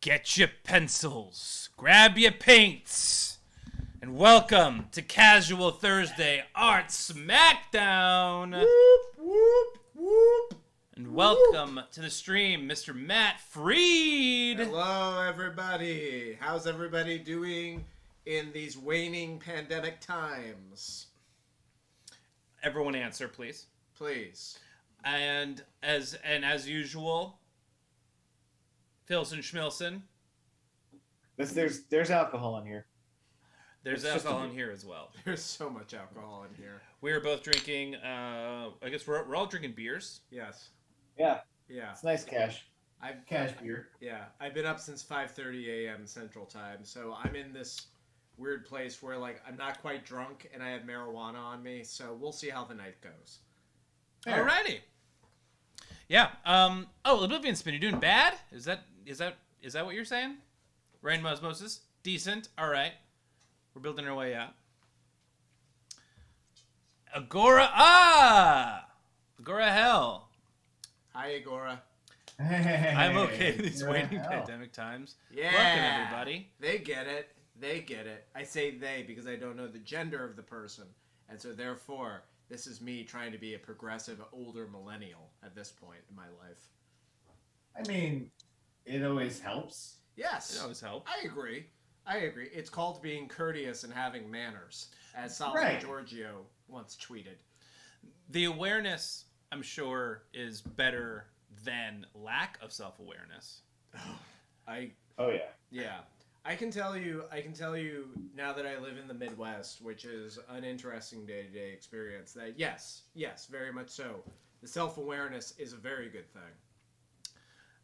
Get your pencils, grab your paints, and welcome to Casual Thursday Art Smackdown. Whoop, whoop, whoop. And welcome to the stream, Mr. Matt Freed. Hello, everybody. How's everybody doing in these waning pandemic times? Everyone answer, please. Please. And as usual, Philson Schmilson. There's alcohol in here. There's alcohol in here as well. There's so much alcohol in here. We are both drinking, I guess we're all drinking beers. Yes. Yeah. Yeah. It's nice cash. Cash beer. Yeah. I've been up since 5:30 a.m. Central Time, so I'm in this weird place where, like, I'm not quite drunk and I have marijuana on me, so we'll see how the night goes. Fair. Alrighty. Yeah. Oblivion Spin, you're doing bad? Is that what you're saying? Rain Osmosis? Decent. Alright. We're building our way out. Agora. Agora Hell. Hi, Agora. I'm okay in these you're waning hell. pandemic times. Yeah. Welcome, everybody. They get it. They get it. I say they because I don't know the gender of the person. And so therefore, this is me trying to be a progressive older millennial at this point in my life. I mean, it always helps. Yes. It always helps. I agree. It's called being courteous and having manners, as Solomon Right. Giorgio once tweeted. The awareness, I'm sure, is better than lack of self-awareness. Oh yeah. Yeah. I can tell you now that I live in the Midwest, which is an interesting day-to-day experience, that yes, very much so. The self-awareness is a very good thing.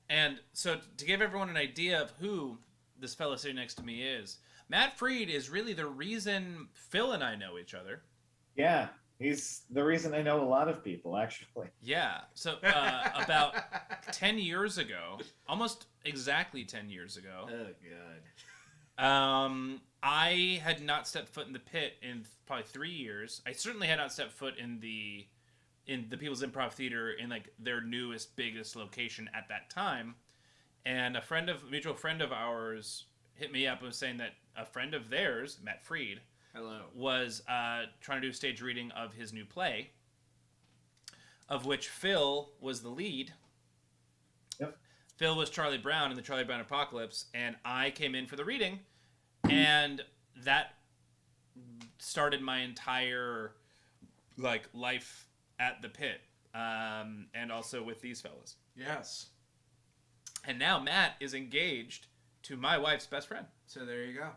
And so to give everyone an idea of who this fellow sitting next to me is, Matt Freed is really the reason Phil and I know each other. Yeah. He's the reason I know a lot of people, actually. Yeah. So about 10 years ago, almost exactly 10 years ago, Oh, God. I had not stepped foot in the pit in probably 3 years. I certainly had not stepped foot in the People's Improv Theater in like their newest, biggest location at that time. And a mutual friend of ours hit me up and was saying that a friend of theirs, Matt Freed, Hello. was trying to do a stage reading of his new play, of which Phil was the lead. Yep. Phil was Charlie Brown in the Charlie Brown Apocalypse, and I came in for the reading, and that started my entire life at the pit, and also with these fellas. Yes. And now Matt is engaged to my wife's best friend. So there you go.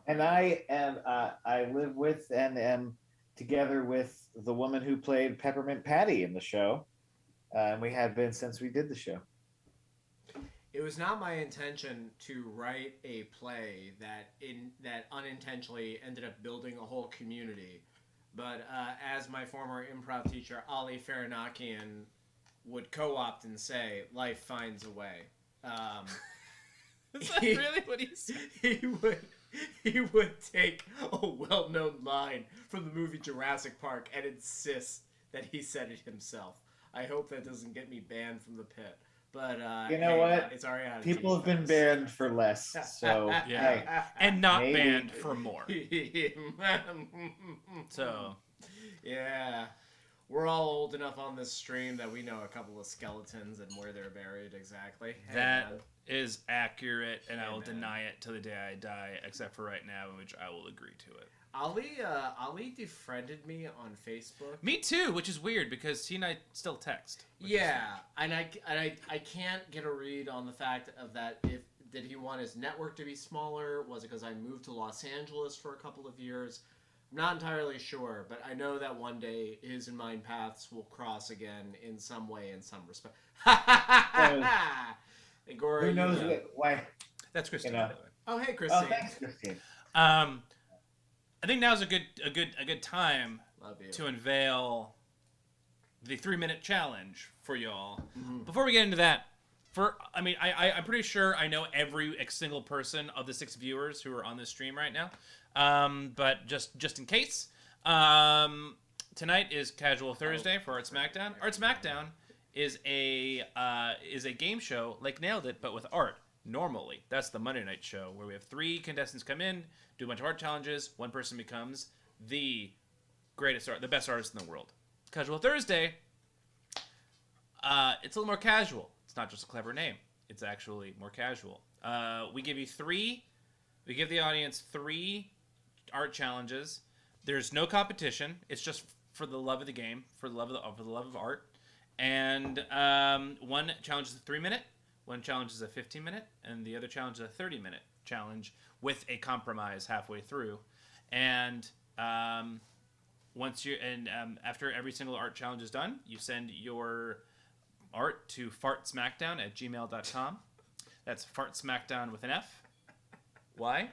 And I live with and am together with the woman who played Peppermint Patty in the show. And we have been since we did the show. It was not my intention to write a play that unintentionally ended up building a whole community. But as my former improv teacher, Ali Faranakian, would co-opt and say, life finds a way. Is that really what he said? He would take a well-known line from the movie Jurassic Park and insist that he said it himself. I hope that doesn't get me banned from the pit. But you know what? It's our attitude. People have been banned for less, so Yeah. And not Maybe. banned for more. So, yeah. We're all old enough on this stream that we know a couple of skeletons and where they're buried exactly. that And, is accurate, and I will Amen. deny it till the day I die, except for right now, in which I will agree to it. Ali defriended me on Facebook. Me too, which is weird because he and I still text. which is- Yeah, and I can't get a read on the fact of that. If did he want his network to be smaller? Was it because I moved to Los Angeles for a couple of years? I'm not entirely sure, but I know that one day his and mine paths will cross again in some way, in some respect. Agora, who you knows know. why? That's Christine, You know. by the way. Oh, hey, Christine. Oh, thanks, Christine. I think now's a good time Love you. to unveil the 3-minute challenge for y'all. Mhm. Before we get into that, I'm pretty sure I know every single person of the 6 viewers who are on this stream right now. But just in case, tonight is Casual Thursday for Art Smackdown. Art Smackdown is a game show like Nailed It, but with art. Normally, that's the Monday night show where we have 3 contestants come in, do a bunch of art challenges. One person becomes the the best artist in the world. Casual Thursday, it's a little more casual. It's not just a clever name. It's actually more casual. We give the audience 3 art challenges. There's no competition. It's just for the love of the game, for the love of art. And one challenge is a 3-minute, one challenge is a 15-minute, and the other challenge is a 30-minute challenge with a compromise halfway through. And after every single art challenge is done, you send your art to fartsmackdown@gmail.com. That's fartsmackdown with an F. Why?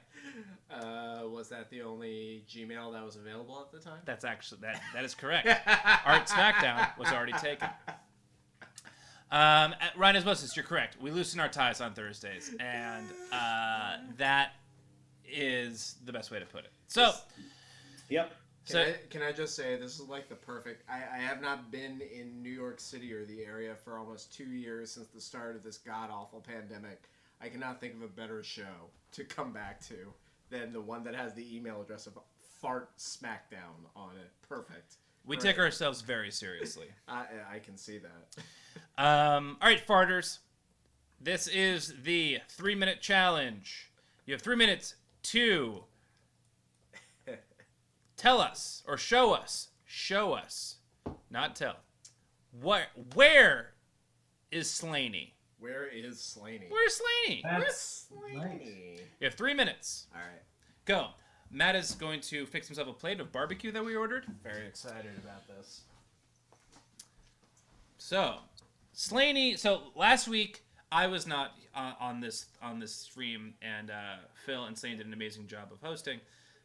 Was that the only Gmail that was available at the time? That's actually that is correct. Art Smackdown was already taken. Ryan Osmosis, you're correct. We loosen our ties on Thursdays, and that is the best way to put it. So, yep. Can I just say, this is like the perfect... I have not been in New York City or the area for almost 2 years since the start of this god-awful pandemic. I cannot think of a better show to come back to than the one that has the email address of Fart Smackdown on it. Perfect. We take ourselves very seriously. I can see that. All right, farters. This is the 3-minute challenge. You have 3 minutes to tell us or show us, not tell. Where is Slaney? Where is Slaney? Where's Slaney? Where's Slaney? You have 3 minutes. All right. Go. Matt is going to fix himself a plate of barbecue that we ordered. Very excited about this. So, Slaney. So last week I was not on this stream, and Phil and Slaney did an amazing job of hosting.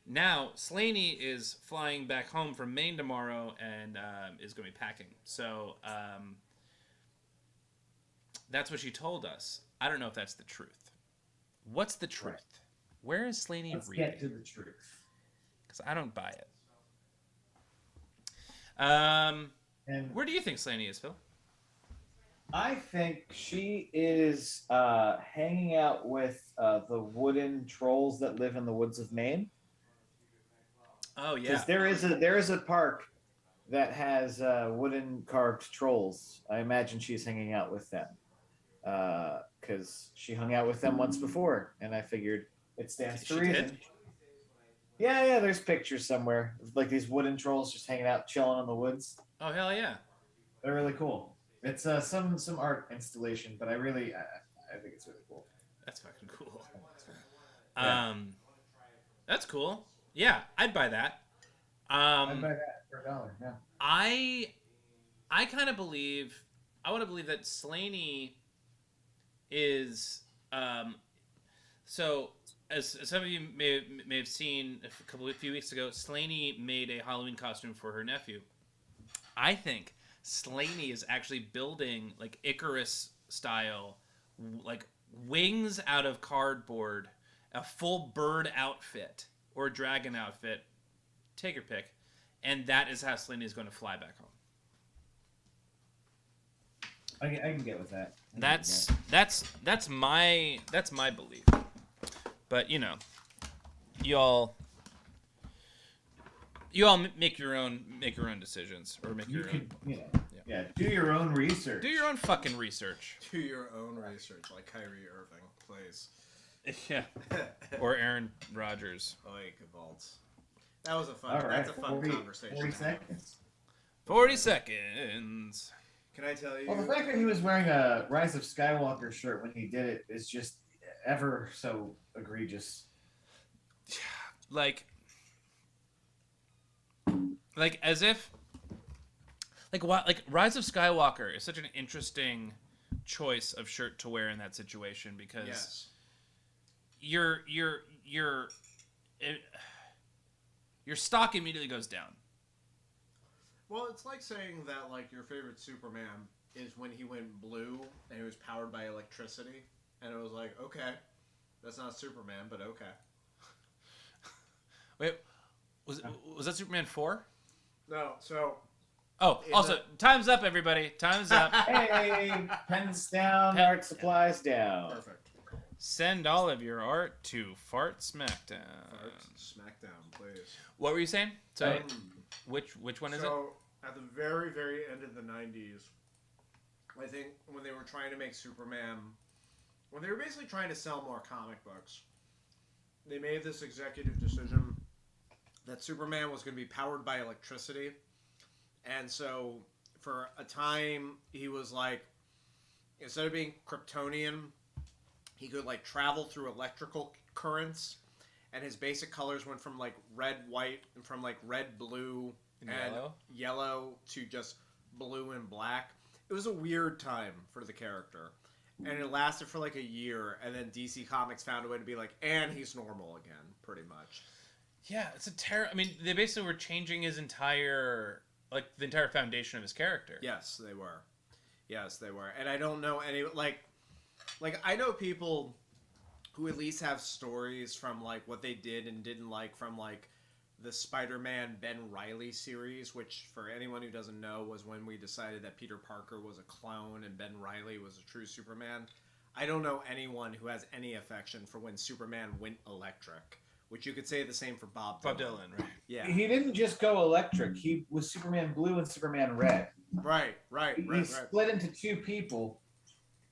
Now Slaney is flying back home from Maine tomorrow and is going to be packing. So that's what she told us. I don't know if that's the truth. What's the truth? Right. Where is Slaney Let's reading? get to the truth. Because I don't buy it. And where do you think Slaney is, Phil? I think she is hanging out with the wooden trolls that live in the woods of Maine. Oh yeah. Because there is a park that has wooden carved trolls. I imagine she's hanging out with them. Because she hung out with them once before, and I figured it stands to reason. Did? Yeah, there's pictures somewhere of like these wooden trolls just hanging out, chilling in the woods. Oh hell yeah! They're really cool. It's some art installation, but I think it's really cool. That's fucking cool. Yeah. That's cool. Yeah, I'd buy that. I'd buy that for $1. Yeah. I kind of believe. I want to believe that Slaney is. So, as some of you may have seen a few weeks ago, Slaney made a Halloween costume for her nephew. I think Slaney is actually building like Icarus style, like wings out of cardboard, a full bird outfit or dragon outfit, take your pick, and that is how Slaney is going to fly back home. I can get with that. That's my belief. But you know, you all make your own decisions or make your own. Yeah, do your own research. Do your own fucking research. Do your own research, like Kyrie Irving, please. Yeah. Or Aaron Rodgers. Oy, Gavaltz. That was a fun. Right, that's a fun conversation. 40 seconds. 40 seconds. Can I tell you? Well, the fact that he was wearing a Rise of Skywalker shirt when he did it is just ever so egregious. Like as if what? Like Rise of Skywalker is such an interesting choice of shirt to wear in that situation because your stock immediately goes down. Well, it's like saying that like your favorite Superman is when he went blue and he was powered by electricity, and it was like, okay, that's not Superman, but okay. Wait, was that Superman 4? No, so. Oh, also, time's up, everybody. Time's up. Hey, pens down, art supplies down. Perfect. Send all of your art to Fart Smackdown. Smackdown, please. What were you saying? So, which one is it? So, at the very, very end of the 90s, I think when they were trying to make Superman, when they were basically trying to sell more comic books, they made this executive decision that Superman was going to be powered by electricity. And so, for a time, he was like, instead of being Kryptonian, he could like travel through electrical currents, and his basic colors went from like red, white, and from like red, blue, and yellow to just blue and black. It was a weird time for the character, and it lasted for like a year, and then DC Comics found a way to be like, and he's normal again, pretty much. Yeah, it's a I mean, they basically were changing his entire, like, the entire foundation of his character. Yes, they were. Yes, they were. And I don't know any, like I know people who at least have stories from, like, what they did and didn't like from, like, the Spider-Man Ben Reilly series, which, for anyone who doesn't know, was when we decided that Peter Parker was a clone and Ben Reilly was a true Superman. I don't know anyone who has any affection for when Superman went electric, which you could say the same for Bob Dylan, right? Yeah. He didn't just go electric. He was Superman Blue and Superman Red. Right. He split into two people,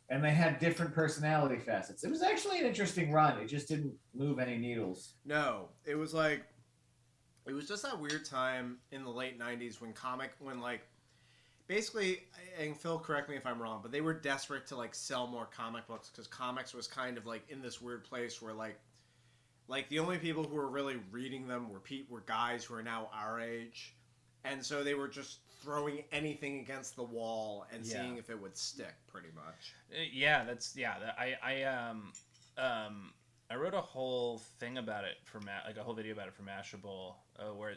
and they had different personality facets. It was actually an interesting run. It just didn't move any needles. No, it was just that weird time in the late 90s when basically, and Phil, correct me if I'm wrong, but they were desperate to like sell more comic books because comics was kind of like in this weird place where like the only people who were really reading them were guys who are now our age, and so they were just throwing anything against the wall and seeing if it would stick, pretty much. I wrote a whole thing about it for a whole video about it for Mashable, where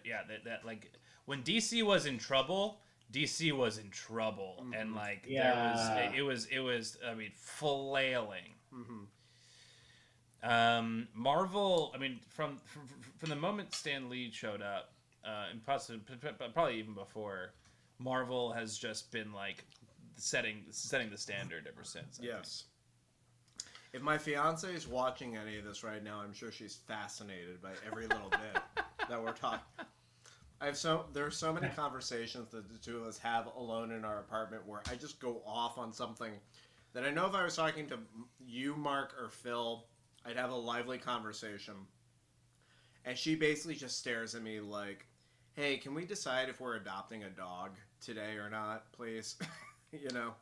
that like when DC was in trouble, Mm-hmm. and like it was I mean flailing. Mm-hmm. Marvel, I mean from the moment Stan Lee showed up, and probably even before, Marvel has just been like setting the standard ever since. Yes. If my fiance is watching any of this right now, I'm sure she's fascinated by every little bit that we're talking. There are so many conversations that the two of us have alone in our apartment where I just go off on something that I know if I was talking to you, Mark, or Phil, I'd have a lively conversation. And she basically just stares at me like, hey, can we decide if we're adopting a dog today or not, please? You know?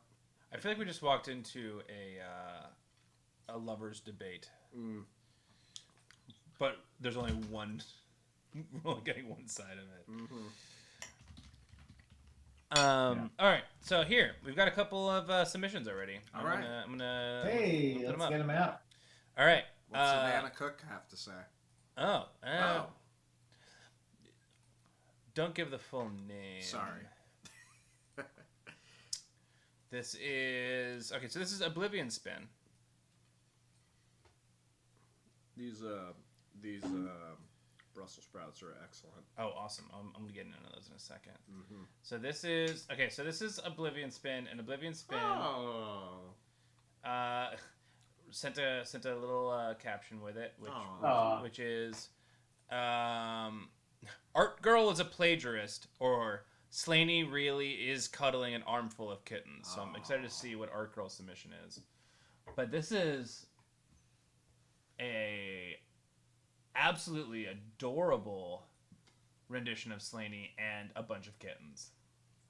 I feel like we just walked into a lover's debate. But there's only one. We're only getting one side of it. Mm-hmm. All right. So here we've got a couple of submissions already. All right. I'm gonna. Hey, let's get them out. All right. What's Savannah Cook have to say? Don't give the full name. Sorry. This is okay. So this is Oblivion Spin. These Brussels sprouts are excellent. Oh, awesome! I'm gonna get into those in a second. Mm-hmm. So this is okay. So this is Oblivion Spin, and Oblivion Spin. Sent a little caption with it, which is, Art Girl is a plagiarist, or Slaney really is cuddling an armful of kittens. So I'm excited to see what Art Girl's submission is. But this is a absolutely adorable rendition of Slaney and a bunch of kittens.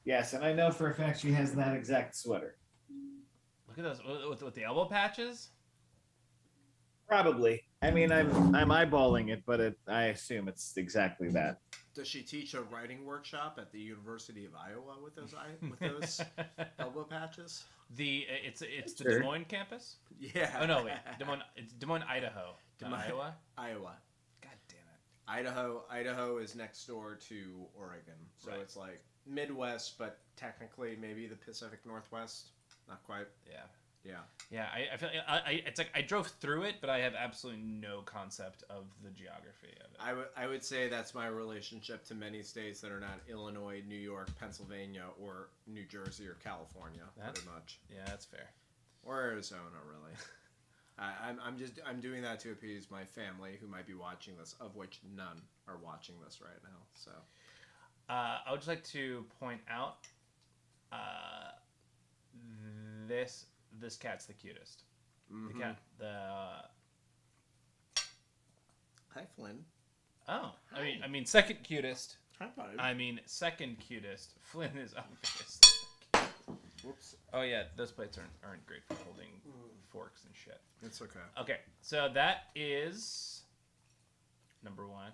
Yes, and I know for a fact she has that exact sweater. Look at those with the elbow patches. Probably. I mean, I'm eyeballing it, but I assume it's exactly that. Does she teach a writing workshop at the University of Iowa with those elbow patches? It's the Des Moines campus. Yeah. Oh no, wait, it's Des Moines, Idaho. Iowa. Iowa. God damn it. Idaho is next door to Oregon, so It's like Midwest, but technically maybe the Pacific Northwest. Not quite. Yeah. I feel it's like I drove through it, but I have absolutely no concept of the geography of it. I would say that's my relationship to many states that are not Illinois, New York, Pennsylvania, or New Jersey or California. Pretty much. Yeah, that's fair. Or Arizona, really. I'm doing that to appease my family who might be watching this, of which none are watching this right now. So, I would just like to point out, this cat's the cutest. The cat, Hi, Flynn. Oh, I mean, second cutest. Hi, bud. I mean, second cutest. Flynn is obvious. Whoops. Oh yeah, those plates aren't great for holding forks and shit. It's okay. Okay, so that is number 1.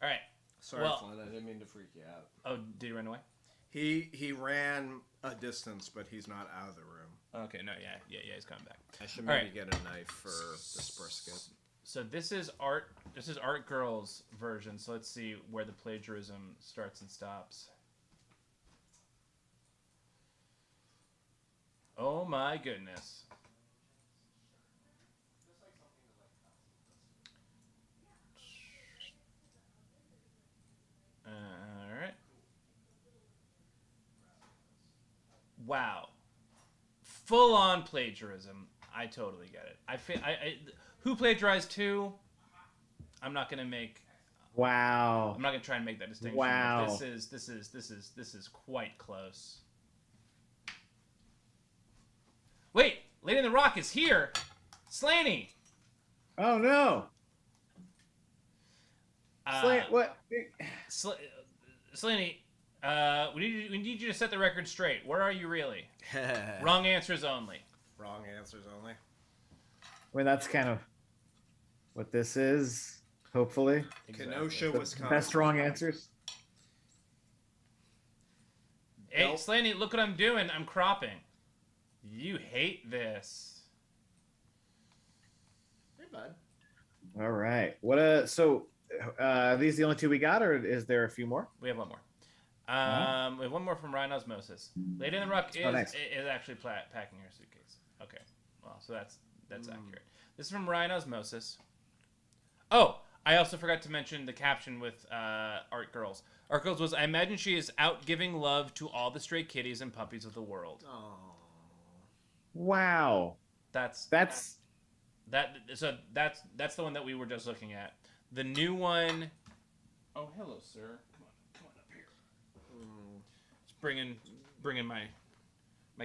All right. Sorry, Flynn. I didn't mean to freak you out. Oh, did he run away? He ran a distance, but he's not out of the room. Okay, no, yeah, he's coming back. I should maybe get a knife for this brisket. So this is Art Girl's version. So let's see where the plagiarism starts and stops. Oh my goodness. All right. Wow. Full on plagiarism. I totally get it. I who plagiarized who? I'm not gonna make. Wow. I'm not gonna try and make that distinction. Wow. This is quite close. Wait, Lady in the Rock is here. Slaney. Oh no. What? Slaney, we need you to set the record straight. Where are you really? Wrong answers only. Wrong answers only. Well, that's kind of what this is. Hopefully, Kenosha, the Wisconsin. best wrong answers. Hey, Nope. Slaney, look what I'm doing. I'm cropping. You hate this. Hey, bud. All right. What? So, are these the only 2 we got, or is there a few more? We have one more. We have one more from Ryan Osmosis. Lady in the Rock nice. is actually packing her suitcase. Okay. Well, so that's accurate. This is from Ryan Osmosis. Oh, I also forgot to mention the caption with Art Girls. Art Girls was, I imagine she is out giving love to all the stray kitties and puppies of the world. Oh. Wow. That's the one that we were just looking at. The new one. Oh, hello, sir. Come on up here. Just bringing my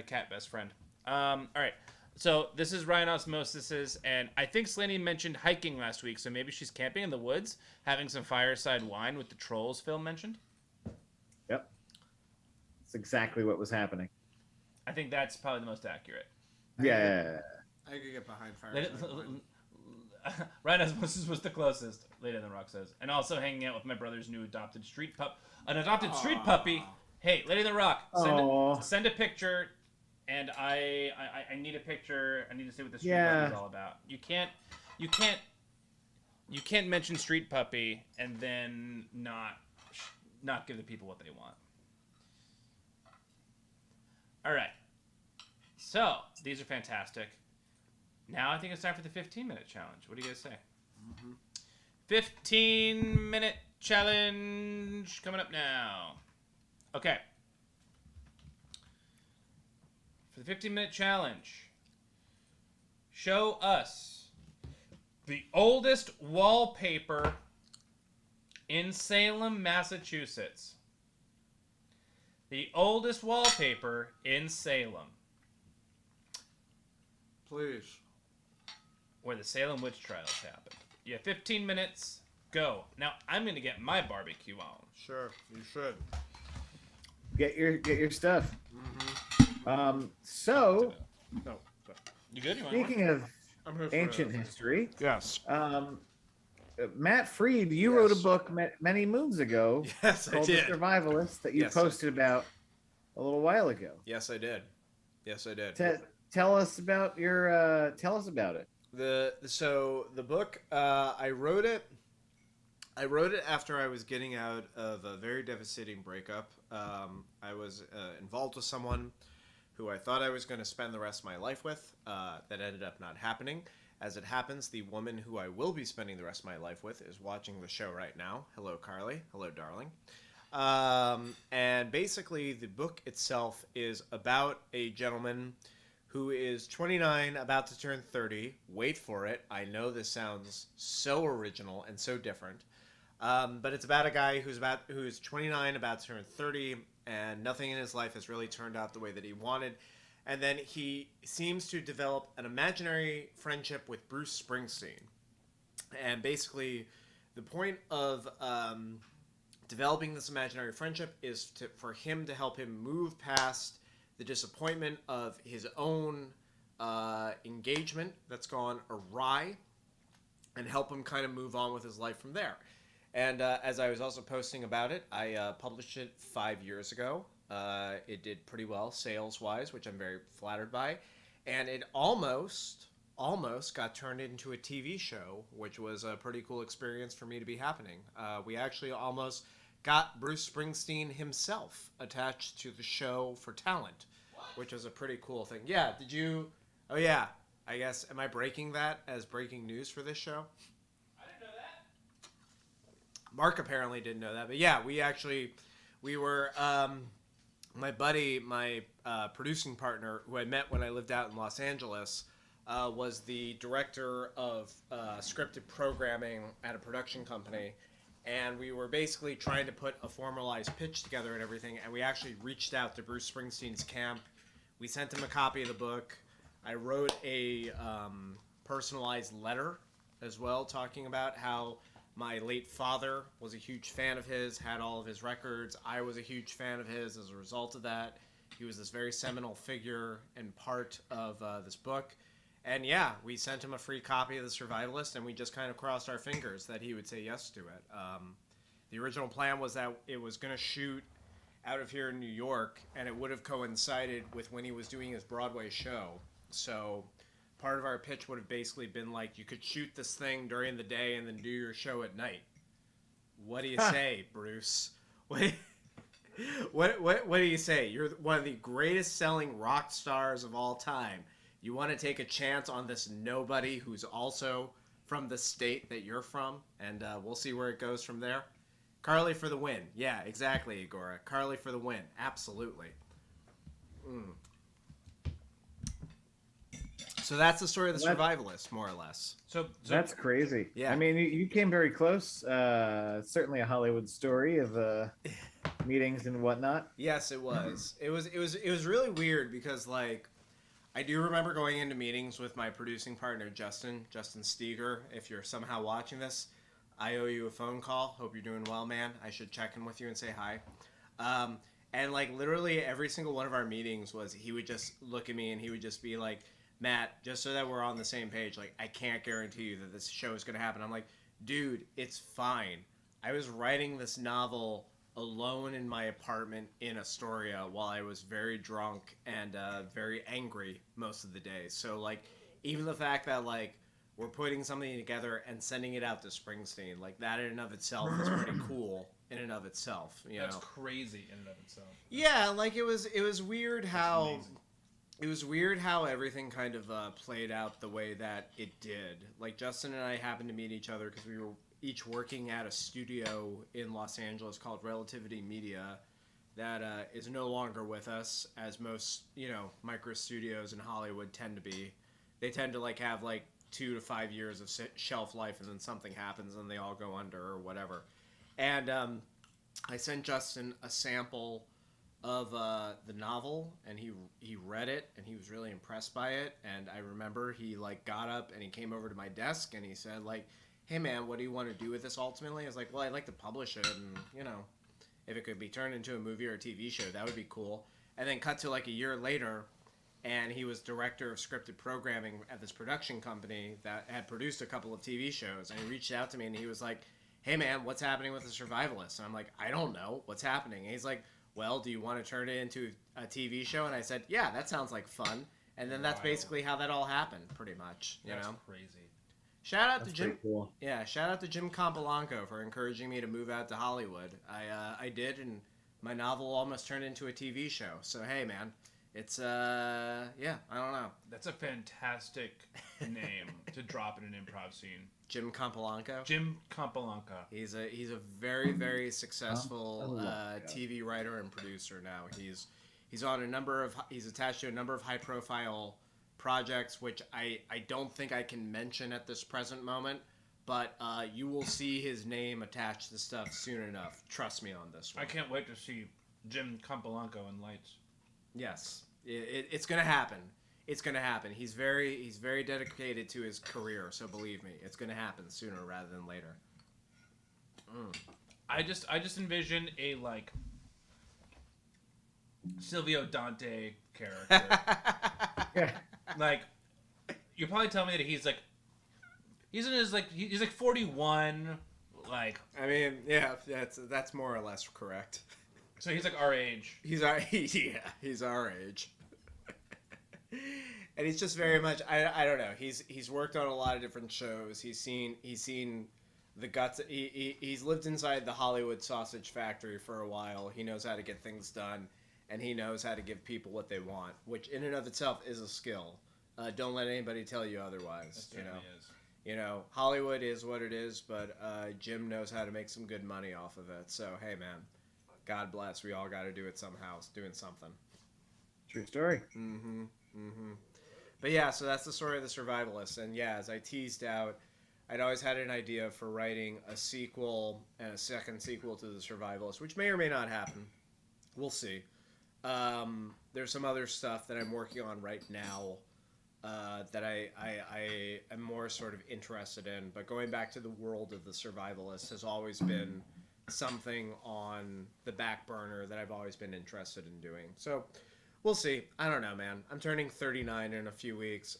cat best friend. All right. So this is Ryan Osmosis's, and I think Slaney mentioned hiking last week, so maybe she's camping in the woods, having some fireside wine with the trolls Phil mentioned. Yep. That's exactly what was happening. I think that's probably the most accurate. Yeah. I could get behind fireside wine. Ryan Osmosis was the closest, Lady in the Rock says. And also hanging out with my brother's new adopted street pup. An adopted street puppy. Hey, Lady in the Rock, send a picture, and I need a picture. I need to see what the street puppy is all about. You can't mention street puppy and then not give the people what they want. All right. So, these are fantastic. Now I think it's time for the 15-minute challenge. What do you guys say? 15-minute challenge coming up now. Okay. For the 15-minute challenge, show us the oldest wallpaper in Salem, Massachusetts. The oldest wallpaper in Salem. Please. Where the Salem witch trials happened. You have 15 minutes. Go. Now, I'm going to get my barbecue on. Sure, you should. Get your stuff. So, No. You good? You want speaking of I'm here for ancient history, Yes. Matt Freed, you wrote a book many moons ago Yes, I called did. The Survivalist that you Yes. posted about a little while ago. Yes, I did. Yes, I did. Tell us about your. Tell us about it. So the book, I wrote it after I was getting out of a very devastating breakup. I was involved with someone who I thought I was going to spend the rest of my life with. That ended up not happening. As it happens, the woman who I will be spending the rest of my life with is watching the show right now. Hello, Carly. Hello, darling. And basically, the book itself is about a gentleman who is 29, about to turn 30. Wait for it. I know this sounds so original and so different. But it's about a guy who's 29, about to turn 30, and nothing in his life has really turned out the way that he wanted. And then he seems to develop an imaginary friendship with Bruce Springsteen. And basically, the point of developing this imaginary friendship is for him to help him move past the disappointment of his own engagement that's gone awry, and help him kind of move on with his life from there. And as I was also posting about it, I published it 5 years ago. It did pretty well sales-wise, which I'm very flattered by. And it almost got turned into a TV show, which was a pretty cool experience for me to be happening. We actually almost got Bruce Springsteen himself attached to the show for talent, which was a pretty cool thing. Yeah, did you... Oh, yeah. I guess, am I breaking that as breaking news for this show? I didn't know that. Mark apparently didn't know that. But yeah, we were... my buddy, my producing partner, who I met when I lived out in Los Angeles, was the director of scripted programming at a production company. And we were basically trying to put a formalized pitch together and everything. And we actually reached out to Bruce Springsteen's camp. We sent him a copy of the book. I wrote a personalized letter as well, talking about how my late father was a huge fan of his, had all of his records. I was a huge fan of his as a result of that. He was this very seminal figure and part of this book. And yeah, we sent him a free copy of The Survivalist, and we just kind of crossed our fingers that he would say yes to it. The original plan was that it was going to shoot out of here in New York, and it would have coincided with when he was doing his Broadway show. So part of our pitch would have basically been like, you could shoot this thing during the day and then do your show at night. What do you say, Bruce? What do you say? You're one of the greatest selling rock stars of all time. You want to take a chance on this nobody who's also from the state that you're from, and we'll see where it goes from there. Carly for the win. Yeah, exactly, Igora. Carly for the win. Absolutely. So that's the story of The Survivalist, more or less. So That's crazy. Yeah. I mean, you came very close. Certainly a Hollywood story of meetings and whatnot. Yes, it was. It was really weird because, like, I do remember going into meetings with my producing partner, Justin Steger. If you're somehow watching this, I owe you a phone call. Hope you're doing well, man. I should check in with you and say hi. And, like, literally every single one of our meetings was he would just look at me and he would just be like, Matt, just so that we're on the same page, like, I can't guarantee you that this show is going to happen. I'm like, dude, it's fine. I was writing this novel alone in my apartment in Astoria while I was very drunk and very angry most of the day. So, like, even the fact that, like, we're putting something together and sending it out to Springsteen, like, that in and of itself is pretty cool in and of itself, you that's know? crazy in and of itself. Yeah, like, it was weird how... It was weird how everything kind of played out the way that it did. Like, Justin and I happened to meet each other because we were each working at a studio in Los Angeles called Relativity Media that is no longer with us, as most, micro studios in Hollywood tend to be. They tend to, like, have, like, 2 to 5 years of shelf life, and then something happens and they all go under or whatever. And I sent Justin a sample of the novel, and he read it, and he was really impressed by it. And I remember he, like, got up and he came over to my desk and he said, like, hey man, what do you want to do with this ultimately? I was like, well, I'd like to publish it, and if it could be turned into a movie or a TV show, that would be cool. And then cut to like a year later, and he was director of scripted programming at this production company that had produced a couple of TV shows. And he reached out to me and he was like, hey man, what's happening with The Survivalist? And I'm like, I don't know what's happening. And he's like, well, do you want to turn it into a TV show? And I said, yeah, that sounds like fun. And then that's basically how that all happened, pretty much. That's know? Crazy. Shout out That's to Jim. cool. Yeah, shout out to Jim Campolanco for encouraging me to move out to Hollywood. I did, and my novel almost turned into a TV show. So hey, man, it's I don't know. That's a fantastic name to drop in an improv scene. Jim Campolanco. Jim Campolanca. He's a very very successful Oh, TV writer and producer now. He's attached to a number of high profile projects, which I don't think I can mention at this present moment, but you will see his name attached to stuff soon enough. Trust me on this one. I can't wait to see Jim Campolanco in Lights. Yes, it's gonna happen. It's gonna happen. He's very dedicated to his career, so believe me, it's gonna happen sooner rather than later. I just envision a like Silvio Dante character. Like, you're probably telling me that he's in his 41, like. I mean, yeah, that's more or less correct. So he's like our age. He's our age. And he's just very much I don't know. He's worked on a lot of different shows. He's seen the guts. He's lived inside the Hollywood sausage factory for a while. He knows how to get things done, and he knows how to give people what they want, which in and of itself is a skill. Don't let anybody tell you otherwise. It certainly is. You know, Hollywood is what it is, but Jim knows how to make some good money off of it. So hey, man, God bless. We all got to do it somehow. Doing something. True story. But yeah, so that's the story of the Survivalist. And yeah, as I teased out, I'd always had an idea for writing a sequel and a second sequel to the Survivalist, which may or may not happen. We'll see. There's some other stuff that I'm working on right now that I am more sort of interested in. But going back to the world of the Survivalist has always been something on the back burner that I've always been interested in doing. So we'll see. I don't know, man. I'm turning 39 in a few weeks.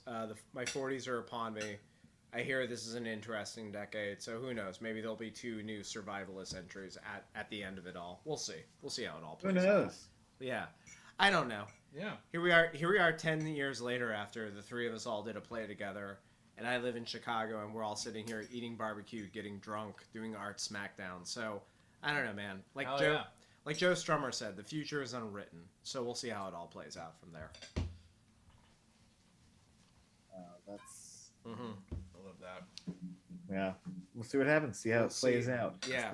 My 40s are upon me. I hear this is an interesting decade, so who knows? Maybe there'll be 2 new Survivalist entries at the end of it all. We'll see. We'll see how it all plays out. Who knows? Yeah. I don't know. Yeah. Here we are 10 years later after the 3 of us all did a play together, and I live in Chicago, and we're all sitting here eating barbecue, getting drunk, doing art Smackdown. So, I don't know, man. Like Joe Strummer said, the future is unwritten. So we'll see how it all plays out from there. That's I love that. yeah. We'll see what happens. See how it plays out. Yeah,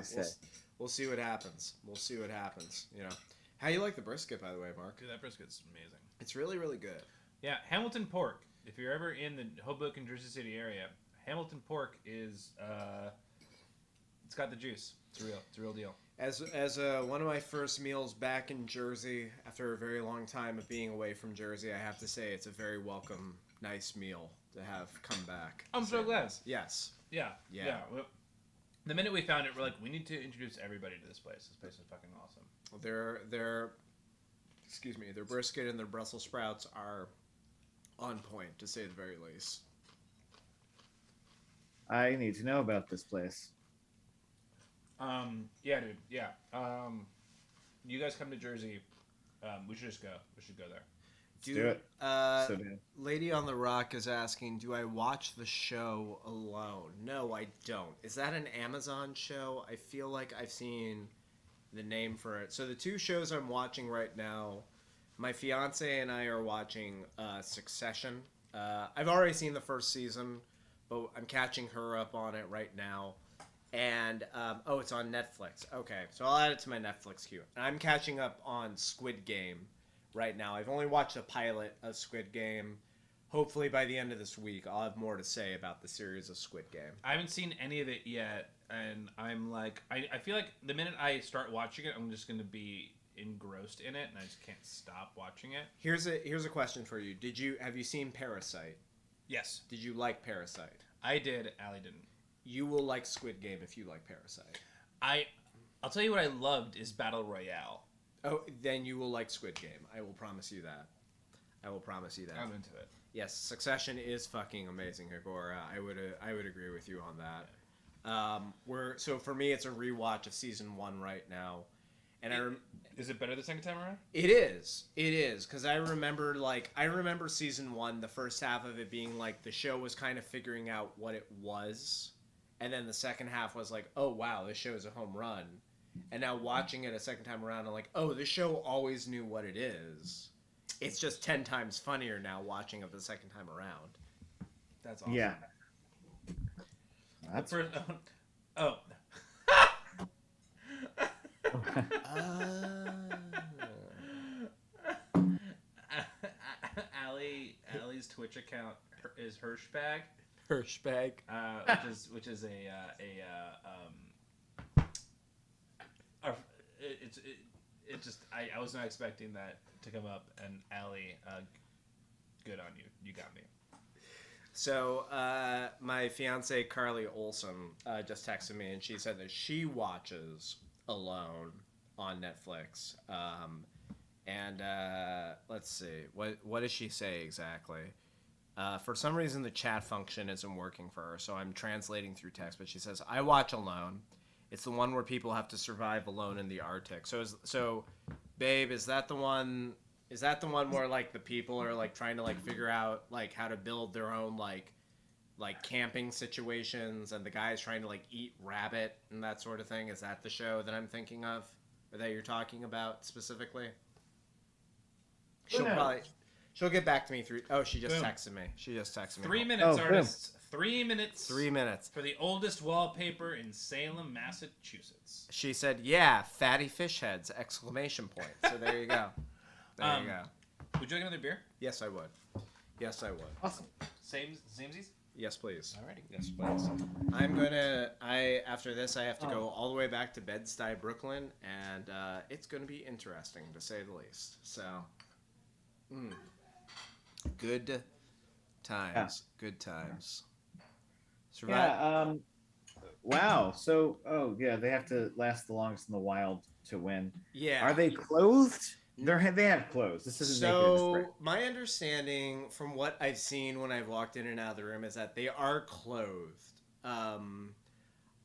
we'll see what happens. We'll see what happens. You know, how you like the brisket, by the way, Mark? Dude, that brisket's amazing. It's really, really good. Yeah, Hamilton Pork. If you're ever in the Hoboken, Jersey City area, Hamilton Pork is it's got the juice. It's real. It's a real deal. As one of my first meals back in Jersey, after a very long time of being away from Jersey, I have to say it's a very welcome, nice meal to have come back. I'm so glad. Yes. Yeah. Well, the minute we found it, we're like, we need to introduce everybody to this place. This place is fucking awesome. Their brisket and their Brussels sprouts are on point, to say the very least. I need to know about this place. Yeah, dude. Yeah. You guys come to Jersey. We should just go. We should go there. Do it. Lady on the Rock is asking, do I watch the show alone? No, I don't. Is that an Amazon show? I feel like I've seen the name for it. So the 2 shows I'm watching right now, my fiance and I are watching Succession. I've already seen the first season, but I'm catching her up on it right now. And, it's on Netflix. Okay, so I'll add it to my Netflix queue. And I'm catching up on Squid Game right now. I've only watched a pilot of Squid Game. Hopefully by the end of this week, I'll have more to say about the series of Squid Game. I haven't seen any of it yet, and I'm like, I feel like the minute I start watching it, I'm just going to be engrossed in it, and I just can't stop watching it. Here's a question for you. Have you seen Parasite? Yes. Did you like Parasite? I did. Allie didn't. You will like Squid Game if you like Parasite. I'll tell you what I loved is Battle Royale. Oh, then you will like Squid Game. I will promise you that. I'm into it. Yes, Succession is fucking amazing, Hagora. I would agree with you on that. So for me, it's a rewatch of season 1 right now, and is it better the second time around? It is, because I remember season 1, the first half of it being like the show was kind of figuring out what it was, and then the second half was like, oh wow, this show is a home run. And now watching it a second time around, I'm like, oh, this show always knew what it is. It's just 10 times funnier now watching it the second time around. That's awesome. Yeah. That's Twitch account is Hirschbag, Hirschbag. which is it just I was not expecting that to come up. And Allie, good on you. You got me. So, my fiance Carly Olson just texted me, and she said that she watches Alone on Netflix. And let's see, what does she say exactly? For some reason, the chat function isn't working for her, so I'm translating through text. But she says, "I watch Alone. It's the one where people have to survive alone in the Arctic." So, babe, is that the one? Is that the one where like the people are like trying to like figure out like how to build their own like camping situations, and the guy's trying to like eat rabbit and that sort of thing? Is that the show that I'm thinking of, or that you're talking about specifically? She'll get back to me through. Oh, she just texted me. 3 minutes, artists. Boom. 3 minutes. 3 minutes. For the oldest wallpaper in Salem, Massachusetts. She said, "Yeah, fatty fish heads!" Exclamation point. So there you go. There you go. Would you like another beer? Yes, I would. Yes, I would. Awesome. Samesies? Yes, please. Alrighty. Yes, please. After this, I have to go all the way back to Bed-Stuy, Brooklyn, and it's going to be interesting, to say the least. So, good times. Yeah. Good times. Yeah. Wow. So, they have to last the longest in the wild to win. Yeah. Are they clothed? They have clothes. This isn't naked. So my understanding from what I've seen when I've walked in and out of the room is that they are clothed.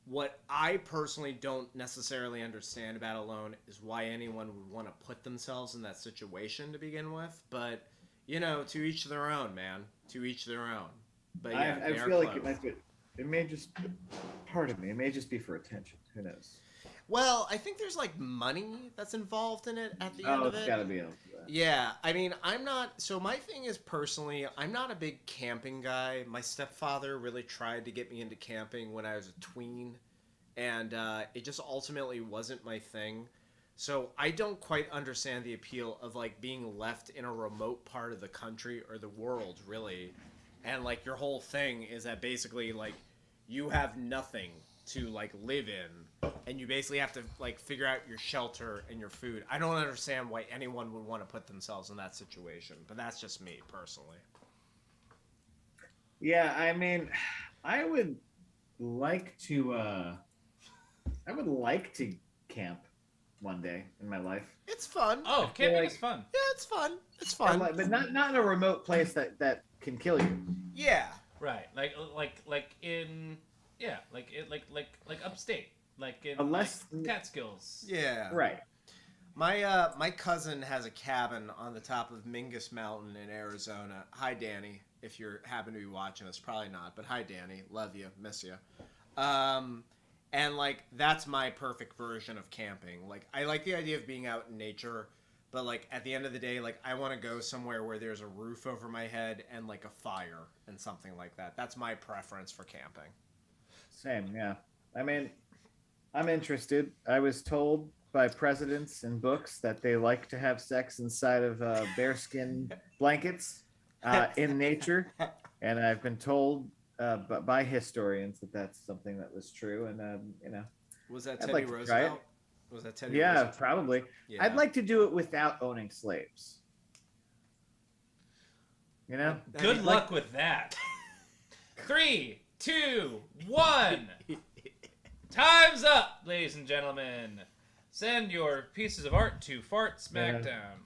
What I personally don't necessarily understand about Alone is why anyone would want to put themselves in that situation to begin with. But, to each their own, man. To each their own. But yeah, I feel like it may just, part of me, it may just be for attention. Who knows? Well, I think there's like money that's involved in it at the end of it. Oh, it's gotta be. Yeah, I mean, so my thing is personally, I'm not a big camping guy. My stepfather really tried to get me into camping when I was a tween, and it just ultimately wasn't my thing. So I don't quite understand the appeal of like being left in a remote part of the country or the world, really. And like your whole thing is that basically like you have nothing to like live in, and you basically have to like figure out your shelter and your food. I don't understand why anyone would want to put themselves in that situation, but that's just me personally. Yeah, I mean, I would like to camp one day in my life. It's fun. Oh, camping is fun. Yeah, it's fun. It's fun. But not in a remote place that can kill you. Yeah. Right. Like in like upstate. Like in Unless Catskills. Yeah. Right. My cousin has a cabin on the top of Mingus Mountain in Arizona. Hi, Danny. If you happen to be watching this, probably not, but hi, Danny. Love you. Miss you. And like that's my perfect version of camping. Like I like the idea of being out in nature, but like at the end of the day, like I want to go somewhere where there's a roof over my head and like a fire and something like that. That's my preference for camping. Same, yeah. I mean, I'm interested. I was told by presidents in books that they like to have sex inside of bearskin blankets in nature, and I've been told by historians that that's something that was true. And Was that I'd Teddy like to try Roosevelt? Was that Teddy yeah, Roosevelt? probably. Yeah. I'd like to do it without owning slaves. Good luck with that. 3, 2, 1. Time's up, ladies and gentlemen. Send your pieces of art to Fart Smackdown.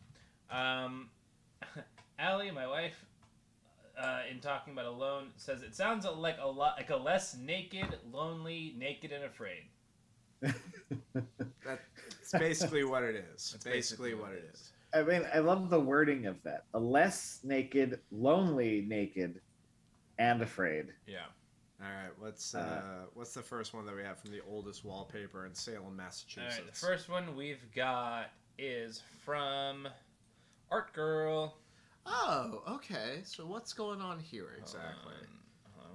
Allie, my wife, in talking about Alone, says it sounds like a less naked, lonely, naked and afraid. That's basically what it is. That's basically what it is. I mean, I love the wording of that. A less naked, lonely, naked, and afraid. Yeah. All right, what's the first one that we have from the oldest wallpaper in Salem, Massachusetts? All right, the first one we've got is from Art Girl. Oh, okay. So what's going on here exactly?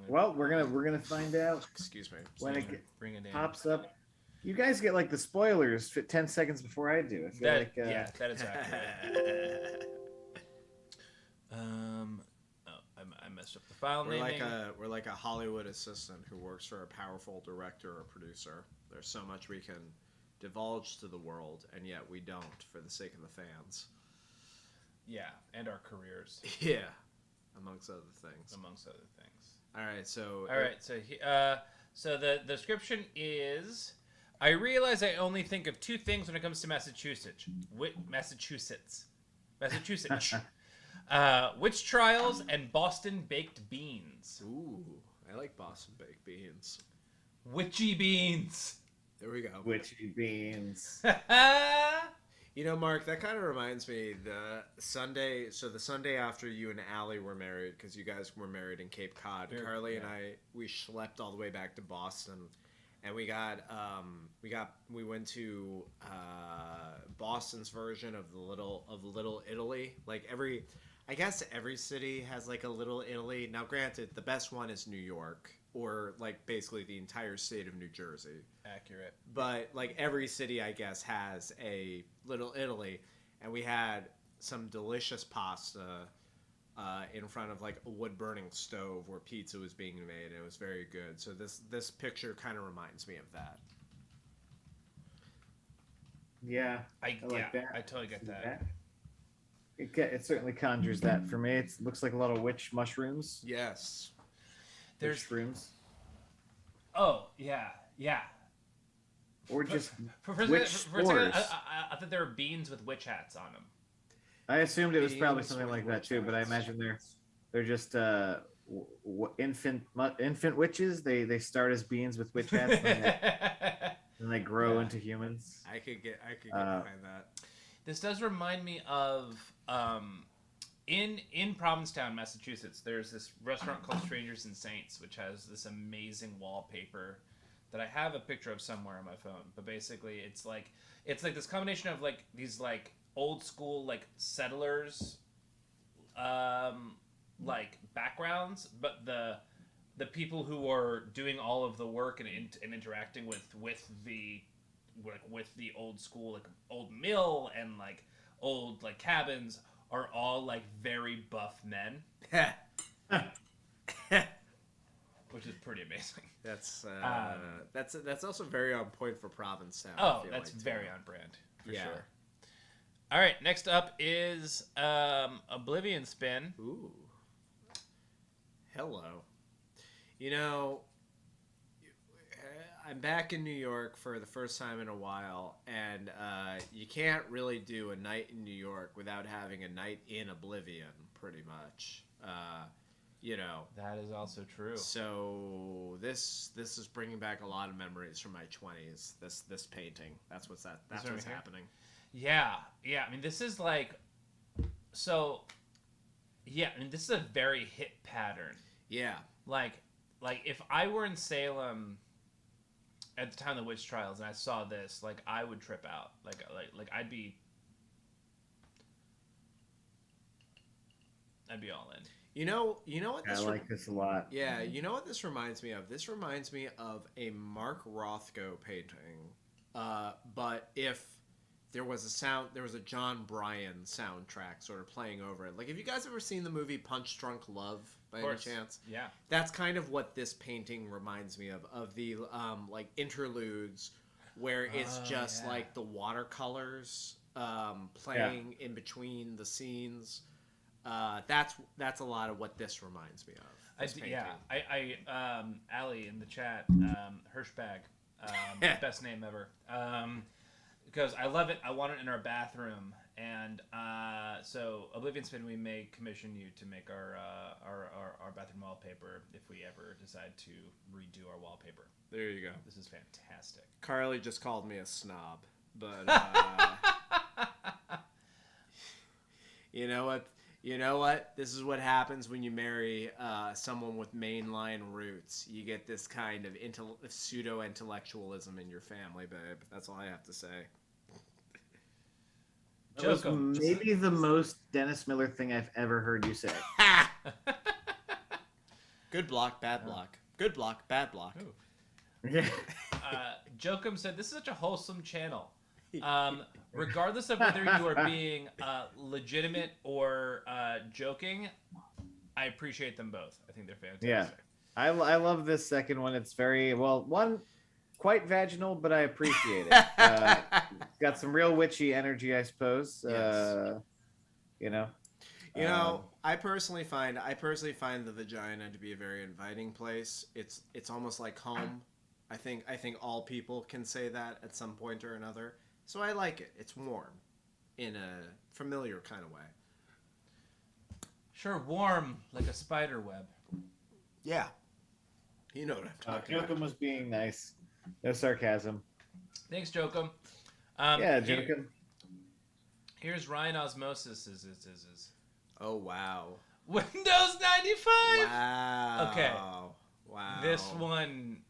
Well, we're gonna find out Excuse me. when it Bring it in. pops up. You guys get like the spoilers 10 seconds before I do. I feel like yeah, that is accurate. I messed up the file naming. We're like a Hollywood assistant who works for a powerful director or producer. There's so much we can divulge to the world, and yet we don't for the sake of the fans. Yeah, and our careers. Yeah, amongst other things. All right, so the description is: I realize I only think of two things when it comes to Massachusetts. Massachusetts. Witch trials and Boston baked beans. Ooh, I like Boston baked beans. Witchy beans. There we go. Witchy beans. You know, Mark, that kind of reminds me the Sunday after you and Allie were married, because you guys were married in Cape Cod, Carly and I, we schlepped all the way back to Boston, and we went to Boston's version of Little Italy. Like I guess every city has like a Little Italy. Now, granted, the best one is New York, or like basically the entire state of New Jersey. Accurate. But like every city, I guess, has a Little Italy, and we had some delicious pasta in front of like a wood-burning stove where pizza was being made, and it was very good. So this picture kind of reminds me of that. Yeah, I like that. I totally get that. It certainly conjures that for me. It looks like a lot of witch mushrooms. Yes. There's shrooms. Oh, yeah. Or just for witch spores. I thought there were beans with witch hats on them. I assumed it was probably something like that too, but I imagine they're just infant witches. They start as beans with witch hats, and they grow into humans. I could get behind that. This does remind me of in Provincetown, Massachusetts. There's this restaurant called Strangers and Saints, which has this amazing wallpaper that I have a picture of somewhere on my phone. But basically, it's like this combination of like these like old school like settlers like backgrounds, but the people who are doing all of the work and interacting with the old school like old mill and like old like cabins are all like very buff men. Which is pretty amazing. That's also very on point for Provincetown. Oh, that's like, very on brand for sure. All right, next up is Oblivion Spin. Ooh. Hello. You know, I'm back in New York for the first time in a while, and you can't really do a night in New York without having a night in Oblivion, pretty much. You know, that is also true. So this is bringing back a lot of memories from my 20s. This painting, that's what's happening. Yeah. I mean, this is like, so. Yeah, I mean, this is a very hit pattern. Yeah. Like if I were in Salem at the time of the witch trials and I saw this, like I would trip out. Like I'd be all in. You know what this I like this a lot. Yeah, you know what this reminds me of? This reminds me of a Mark Rothko painting. But if there was a John Bryan soundtrack sort of playing over it. Like, have you guys ever seen the movie Punch Drunk Love by any chance? Yeah. That's kind of what this painting reminds me of the like interludes where it's just like the watercolors playing in between the scenes. That's a lot of what this reminds me of. Allie in the chat, Hirschbag, best name ever. Because I love it. I want it in our bathroom, and so Oblivion Spin, we may commission you to make our bathroom wallpaper if we ever decide to redo our wallpaper. There you go. This is fantastic. Carly just called me a snob, but you know what? This is what happens when you marry someone with mainline roots. You get this kind of pseudo-intellectualism in your family, babe. That's all I have to say. That was maybe the most Dennis Miller thing I've ever heard you say. Good block, bad block. Good block, bad block. Yeah. Jokum said, "This is such a wholesome channel. Regardless of whether you are being legitimate or joking, I appreciate them both. I think they're fantastic. Yeah. I love this second one. It's very quite vaginal, but I appreciate it. It's got some real witchy energy, I suppose. Yes. You know. I personally find the vagina to be a very inviting place. It's almost like home. I think all people can say that at some point or another. So I like it. It's warm in a familiar kind of way. Sure, warm like a spider web. Yeah. You know what I'm talking about. Jokum was being nice. No sarcasm. Thanks, Jokum. Yeah, Jokum. Here's Ryan Osmosis. Oh, wow. Windows 95. Wow. Okay. Wow. This one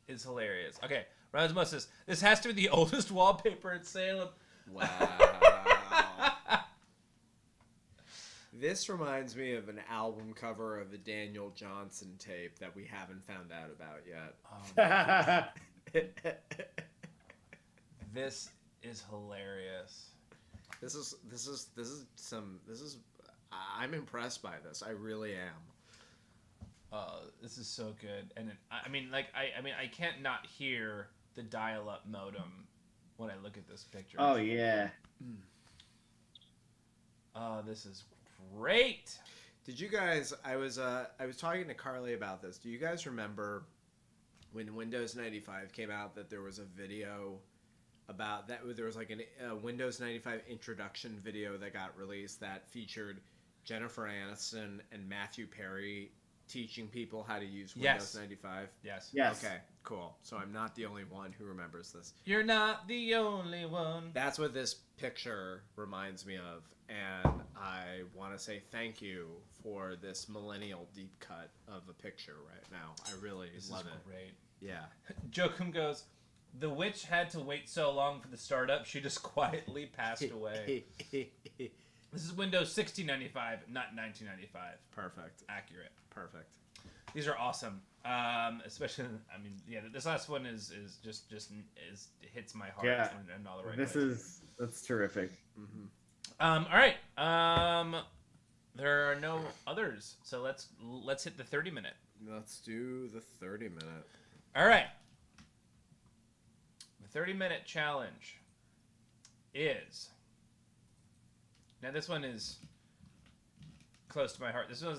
is hilarious. Okay, Ryan Osmosis. This has to be the oldest wallpaper in Salem. Wow. This reminds me of an album cover of a Daniel Johnson tape that we haven't found out about yet. This is hilarious. I'm impressed by this. I really am. This is so good, and I can't not hear the dial-up modem when I look at this picture. Oh yeah. Oh, this is great. Did you guys? I was talking to Carly about this. Do you guys remember when Windows 95 came out that there was a video about that? There was like a Windows 95 introduction video that got released that featured Jennifer Aniston and Matthew Perry teaching people how to use Windows 95. Yes. Okay, cool. So I'm not the only one who remembers this. You're not the only one. That's what this picture reminds me of, and I want to say thank you for this millennial deep cut of a picture right now. I really love it. Great. Yeah. Jokum goes, the witch had to wait so long for the startup, she just quietly passed away. This is Windows 1695, not 1995. Perfect. Accurate. Perfect. These are awesome. Especially, this last one is hits my heart in all the right places. That's terrific. Mm-hmm. All right. There are no others, so let's hit the 30-minute. Let's do the 30-minute. All right. The 30-minute challenge is. Now this one is close to my heart. This one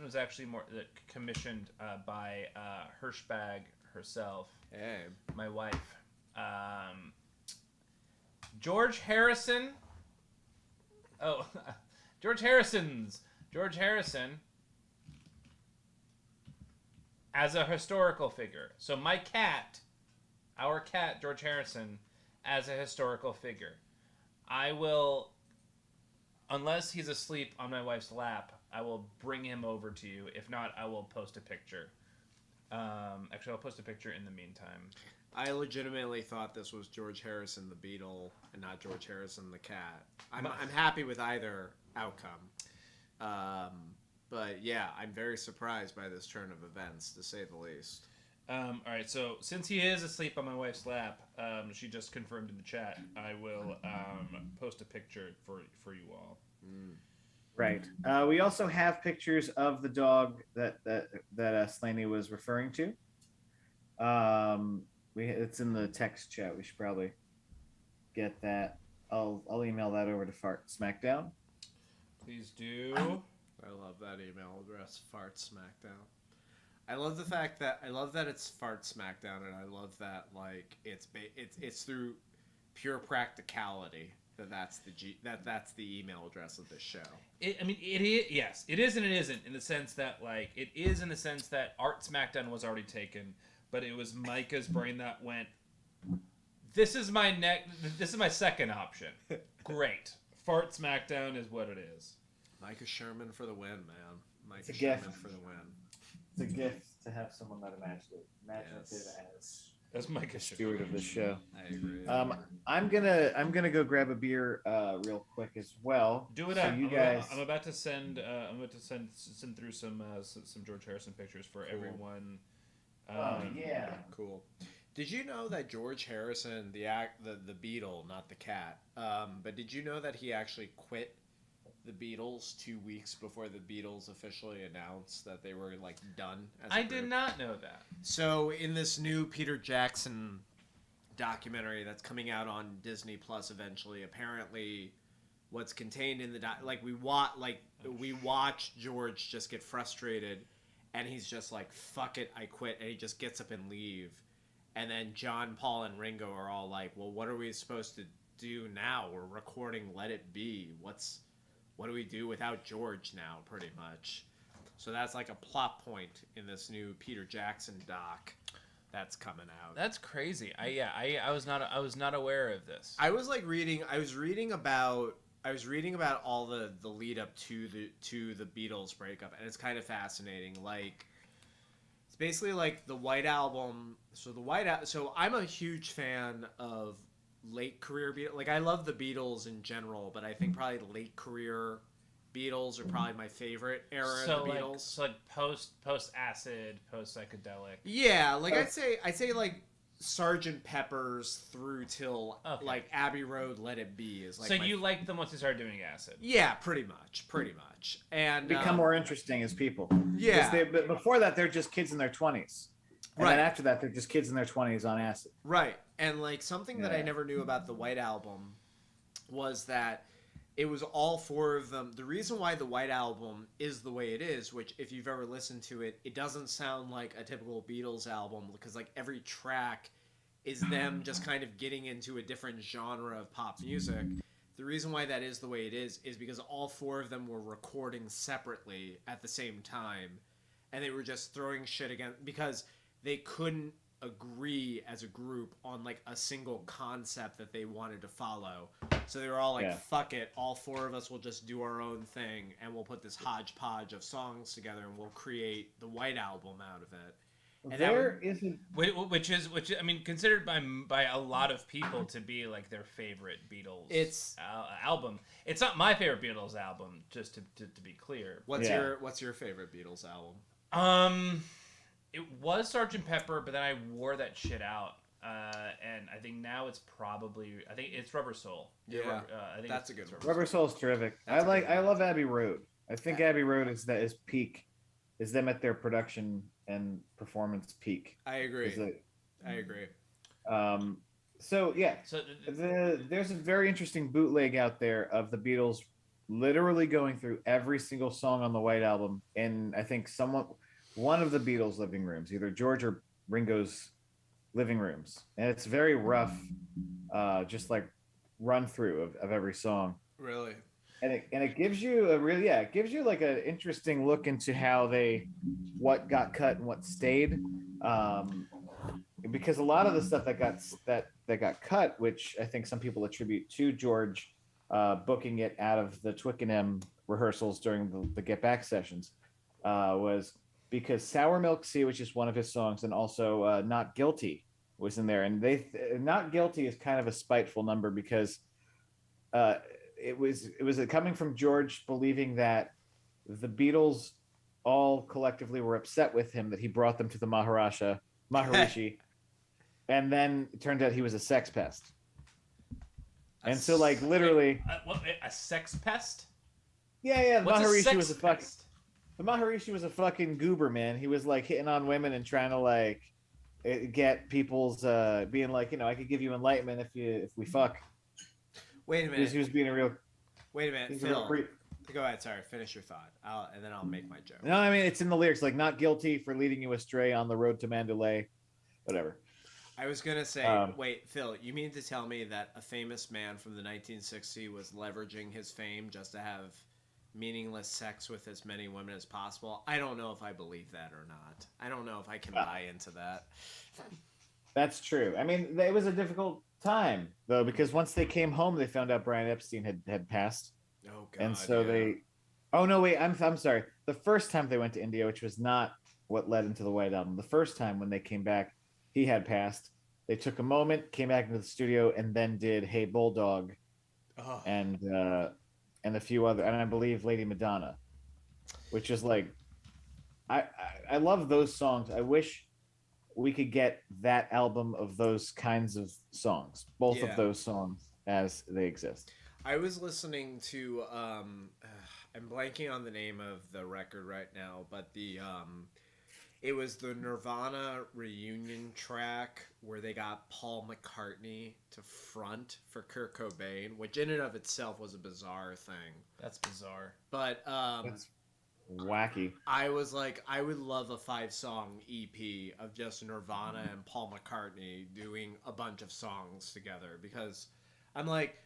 was actually more commissioned by Hirschbag herself. Hey, my wife. George Harrison. Oh, George Harrison as a historical figure. So our cat, George Harrison, as a historical figure. I will, unless he's asleep on my wife's lap, I will bring him over to you. If not, I will post a picture. Actually, I'll post a picture in the meantime. I legitimately thought this was George Harrison the Beatle and not George Harrison the cat. I'm happy with either outcome. But yeah, I'm very surprised by this turn of events, to say the least. All right, so since he is asleep on my wife's lap, she just confirmed in the chat, I will post a picture for you all. Right. We also have pictures of the dog that Slaney was referring to. It's in the text chat. We should probably get that. I'll email that over to Fart Smackdown. Please do. I love that email address, Fart Smackdown. I love that it's Fart Smackdown, and I love that it's through pure practicality that's the email address of this show. It is, yes, it is and it isn't, in the sense that it is in the sense that Art Smackdown was already taken, but it was Micah's brain that went, this is my second option. Great. Fart Smackdown is what it is. Micah Sherman for the win, man. Micah Sherman for the win. It's a gift to have someone that imaginative as Micah steward of the show. I agree. I'm gonna go grab a beer real quick as well. Do it. So you guys. I'm about to send through some George Harrison pictures for everyone. Yeah. Cool. Did you know that George Harrison, the Beatle, not the cat, but did you know that he actually quit the Beatles 2 weeks before the Beatles officially announced that they were like done as a I group. did not know that. So in this new Peter Jackson documentary that's coming out on Disney Plus eventually, apparently what's contained in the we watch George just get frustrated, and he's just like, fuck it, I quit, and he just gets up and leave. And then John, Paul, and Ringo are all like, well, what are we supposed to do now? We're recording Let It Be. What do we do without George now, pretty much? So that's like a plot point in this new Peter Jackson doc that's coming out. That's crazy. I was not aware of this. I was reading about all the lead up to the Beatles breakup, and it's kind of fascinating. Like, it's basically like the White Album. So I'm a huge fan of late career Beatles. Like, I love the Beatles in general, but I think probably the late career Beatles are probably my favorite era of the Beatles. So like post acid, post psychedelic. Yeah, like I'd say like Sgt. Pepper's through till like Abbey Road, Let It Be is like. So you like them once they started doing acid? Yeah, pretty much, and become more interesting as people. Yeah, but before that, they're just kids in their 20s, and then after that, they're just kids in their 20s on acid. Right, and like something that I never knew about the White Album was that it was all four of them. The reason why the White Album is the way it is, which if you've ever listened to it, it doesn't sound like a typical Beatles album, because like every track is them just kind of getting into a different genre of pop music. The reason why that is the way it is because all four of them were recording separately at the same time, and they were just throwing shit against, because they couldn't agree as a group on like a single concept that they wanted to follow. So they were all like, fuck it, all four of us will just do our own thing, and we'll put this hodgepodge of songs together, and we'll create the White Album out of it. And which I mean, considered by a lot of people to be like their favorite Beatles album. It's not my favorite Beatles album, just to be clear. What's your favorite Beatles album? It was Sgt. Pepper, but then I wore that shit out, and I think now it's Rubber Soul. Yeah, I think that's a good one. Rubber Soul's terrific. I love Abbey Road. I think Abbey Road is peak, is them at their production and performance peak. I agree. I agree. So there's a very interesting bootleg out there of the Beatles literally going through every single song on the White Album, and I think one of the Beatles' living rooms, either George or Ringo's living rooms, and it's very rough, just like run through of every song. Really. And it gives you it gives you like an interesting look into how what got cut and what stayed, because a lot of the stuff that got cut, which I think some people attribute to George booking it out of the Twickenham rehearsals during the Get Back sessions, was because Sour Milk Sea, which is one of his songs, and also Not Guilty was in there, and Not Guilty is kind of a spiteful number because it was coming from George believing that the Beatles all collectively were upset with him that he brought them to the Maharishi, and then it turned out he was a sex pest. And so, like, literally, a sex pest? Yeah. The Maharishi was pest? The Maharishi was a fucking goober, man. He was like hitting on women and trying to like get people's being like, I could give you enlightenment if we fuck. Wait a minute. He was being a real. Wait a minute, Phil. Go ahead. Sorry, finish your thought. And then I'll make my joke. No, I mean it's in the lyrics, like not guilty for leading you astray on the road to Mandalay, whatever. I was gonna say, wait, Phil. You mean to tell me that a famous man from the 1960s was leveraging his fame just to have meaningless sex with as many women as possible? I don't know if I believe that or not. I don't know if I can buy into that. That's true. I mean, it was a difficult time though, because once they came home, they found out Brian Epstein had passed. Oh God! And so they. Oh no! Wait, I'm sorry. The first time they went to India, which was not what led into the White Album. The first time when they came back, he had passed. They took a moment, came back into the studio, and then did "Hey Bulldog," and a few other, and I believe Lady Madonna, which is like, I love those songs. I wish we could get that album of those kinds of songs, both of those songs as they exist. I was listening to I'm blanking on the name of the record right now, but it was the Nirvana reunion track where they got Paul McCartney to front for Kurt Cobain, which in and of itself was a bizarre thing. That's bizarre. But That's wacky. I was like, I would love a 5-song EP of just Nirvana and Paul McCartney doing a bunch of songs together, because I'm like,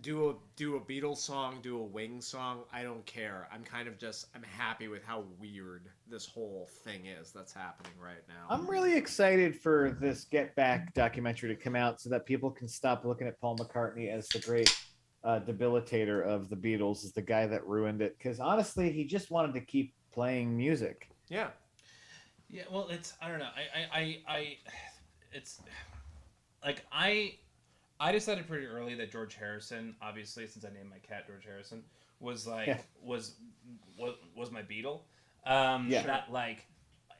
do a Beatles song, do a Wings song, I don't care. I'm happy with how weird this whole thing is that's happening right now. I'm really excited for this Get Back documentary to come out so that people can stop looking at Paul McCartney as the great debilitator of the Beatles, as the guy that ruined it. Because honestly, he just wanted to keep playing music. Yeah. Yeah, well, it's, I don't know. It's like, I decided pretty early that George Harrison, obviously, since I named my cat George Harrison, was like, was my Beatle. That, like,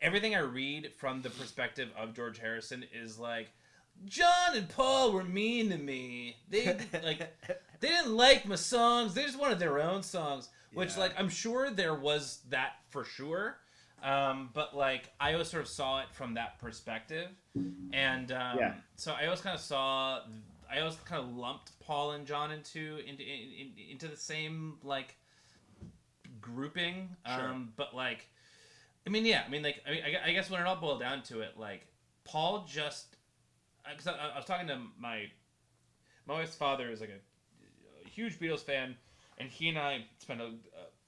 everything I read from the perspective of George Harrison is like, John and Paul were mean to me. They didn't like my songs. They just wanted their own songs. Which, like, I'm sure there was that for sure. But, like, I always sort of saw it from that perspective. And so I always kind of lumped Paul and John into the same, like, grouping. Sure. But, like, I guess when it all boiled down to it, like, Paul just... Because I was talking to my wife's father is like a huge Beatles fan, and he and I spent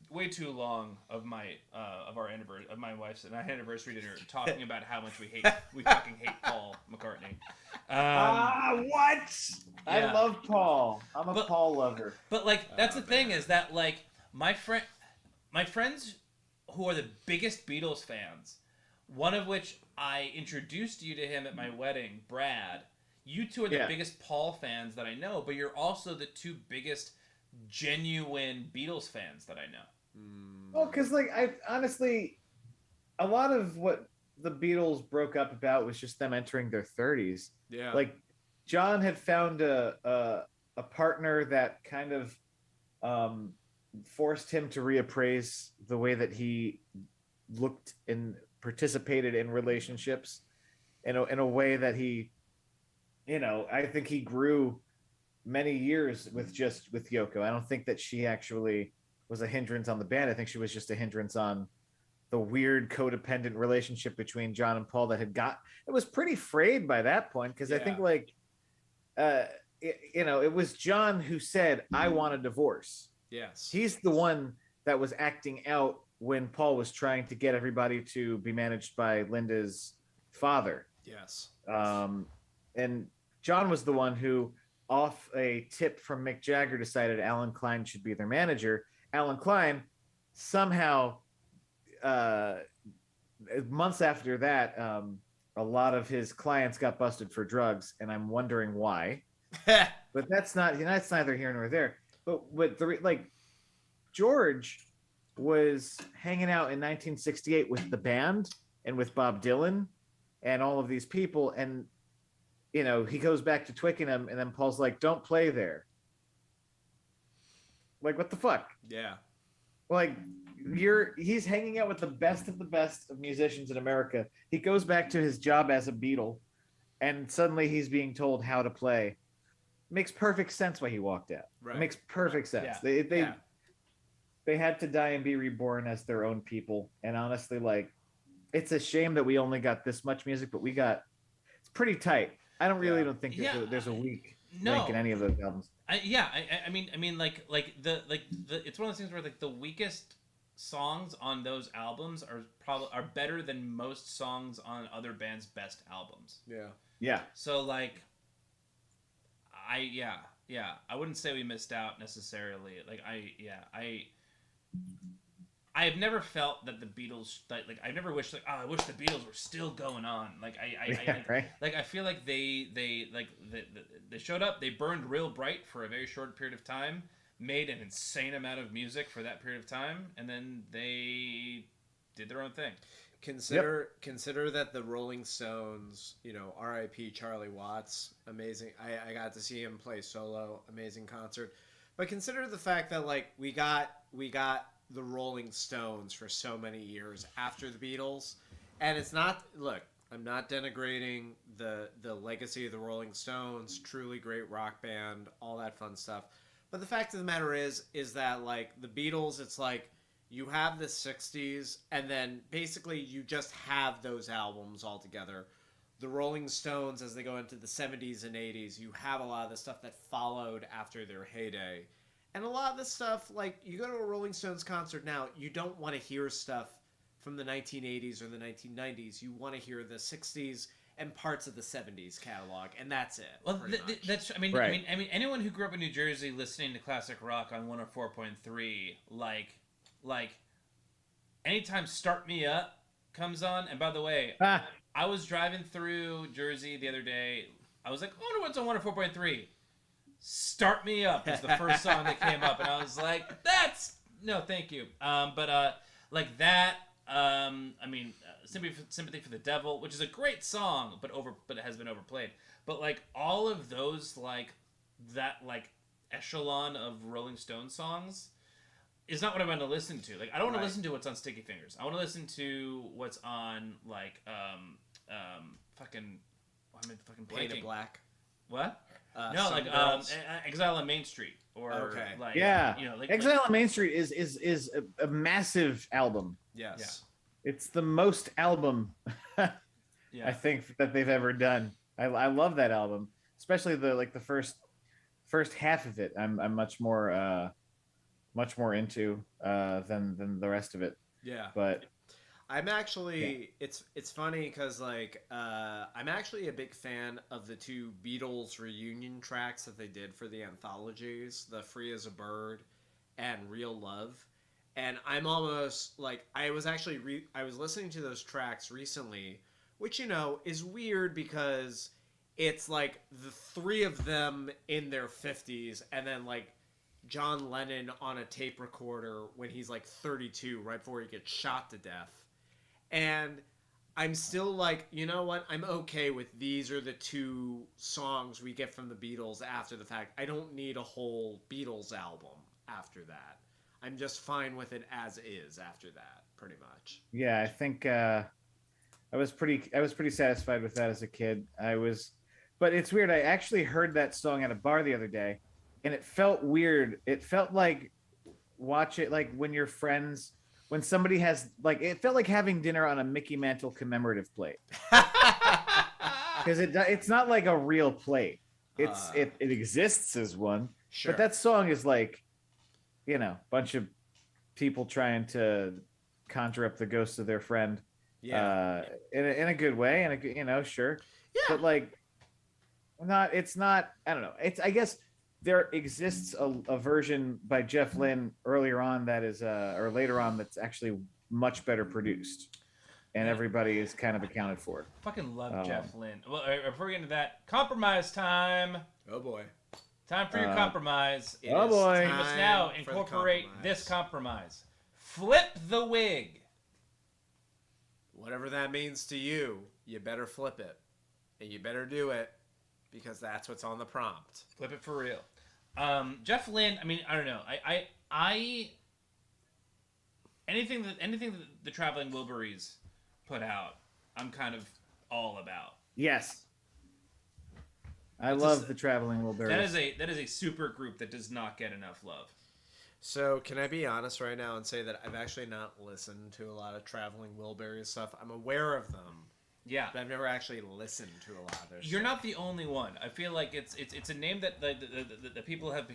way too long of my wife's and my anniversary dinner talking about how much we fucking hate Paul McCartney. What? Yeah. I love Paul. I'm a Paul lover. But like that's the thing is that like my friends who are the biggest Beatles fans, one of which I introduced you to him at my wedding, Brad. You two are the biggest Paul fans that I know, but you're also the two biggest genuine Beatles fans that I know. Well, because like I honestly, a lot of what the Beatles broke up about was just them entering their 30s. Yeah. Like John had found a partner that kind of forced him to reappraise the way that he looked and participated in relationships in a way that he, I think he grew many years with Yoko. I don't think that she actually was a hindrance on the band. I think she was just a hindrance on the weird codependent relationship between John and Paul that it was pretty frayed by that point. Cause I think like, it was John who said, I want a divorce. Yes. He's the one that was acting out when Paul was trying to get everybody to be managed by Linda's father. Yes. And John was the one who, off a tip from Mick Jagger, decided Alan Klein should be their manager. Alan Klein somehow, months after that, a lot of his clients got busted for drugs, and I'm wondering why. But that's neither here nor there. But George was hanging out in 1968 with the band and with Bob Dylan and all of these people, and he goes back to Twickenham, and then Paul's like, don't play there. Like, what the fuck? Yeah. Like, he's hanging out with the best of musicians in America. He goes back to his job as a Beatle, and suddenly he's being told how to play. Makes perfect sense why he walked out. Right. It makes perfect sense. Yeah. They had to die and be reborn as their own people. And honestly, like, it's a shame that we only got this much music, but it's pretty tight. I don't think there's a weak link in any of those albums. I mean, like the it's one of those things where like the weakest songs on those albums are better than most songs on other bands' best albums. Yeah. Yeah. So like, I wouldn't say we missed out necessarily. Like I've never felt that the Beatles like I've never wished like I wish the Beatles were still going on. Like right. Like I feel like they showed up, they burned real bright for a very short period of time, made an insane amount of music for that period of time, and then they did their own thing. Consider that the Rolling Stones, R.I.P. Charlie Watts, amazing. I got to see him play solo, amazing concert. But consider the fact that like we got the Rolling Stones for so many years after the Beatles, and it's not look. I'm not denigrating the legacy of the Rolling Stones, truly great rock band, all that fun stuff. But the fact of the matter is that like the Beatles, it's like you have the 60s and then basically you just have those albums all together. The Rolling Stones, as they go into the 70s and 80s, you have a lot of the stuff that followed after their heyday. And a lot of the stuff, like you go to a Rolling Stones concert now, you don't want to hear stuff from the 1980s or the 1990s. You want to hear the 60s and parts of the 70s catalog, and that's it. Well, that's. Right. I mean, anyone who grew up in New Jersey listening to classic rock on 104.3, like, anytime "Start Me Up" comes on. And by the way, I was driving through Jersey the other day. I was like, I wonder what's on 104.3. "Start Me Up" is the first song that came up, and I was like, that's no, thank you. Like that. Sympathy for the Devil, which is a great song, but it has been overplayed. But like all of those, like that, like echelon of Rolling Stones songs is not what I want to listen to. Like I don't want to listen to what's on Sticky Fingers. I want to listen to what's on like fucking. Why am I fucking blanking? Painted Black. What? No, like Exile on Main Street, or like like Exile on Main Street is a massive album. Yes. Yeah. It's the most album I think that they've ever done. I love that album, especially the first half of it. I'm much more into than the rest of it. Yeah. But I'm actually it's funny because like I'm actually a big fan of the two Beatles reunion tracks that they did for the anthologies, the Free as a Bird and Real Love. And I'm almost like I was listening to those tracks recently, which is weird because it's like the three of them in their 50s and then like John Lennon on a tape recorder when he's like 32 right before he gets shot to death. And I'm still like, you know what? I'm okay with these are the two songs we get from the Beatles after the fact. I don't need a whole Beatles album after that. I'm just fine with it as is after that, pretty much. yeah, I think I was pretty satisfied with that as a kid. But it's weird. I actually heard that song at a bar the other day, and it felt weird. It felt like when somebody has like it felt like having dinner on a Mickey Mantle commemorative plate. Because it's not like a real plate. It exists as one, sure. But that song is like, bunch of people trying to conjure up the ghost of their friend, in a good way, and sure, yeah. But like, it's not. I don't know. I guess there exists a version by Jeff Lynne earlier on that is, or later on, that's actually much better produced, and everybody is kind of accounted for. Fucking love Jeff Lynne. Well, before we get into that, compromise time. Oh boy. Time for your compromise. You must now incorporate this compromise. Flip the wig. Whatever that means to you, you better flip it. And you better do it because that's what's on the prompt. Flip it for real. Jeff Lynne, I don't know. I anything that the Traveling Wilburys put out, I'm kind of all about. Yes. I love the Traveling Wilburys. That is a super group that does not get enough love. So can I be honest right now and say that I've actually not listened to a lot of Traveling Wilburys stuff? I'm aware of them. Yeah, but I've never actually listened to a lot of their stuff. You're not the only one. I feel like it's a name that the people are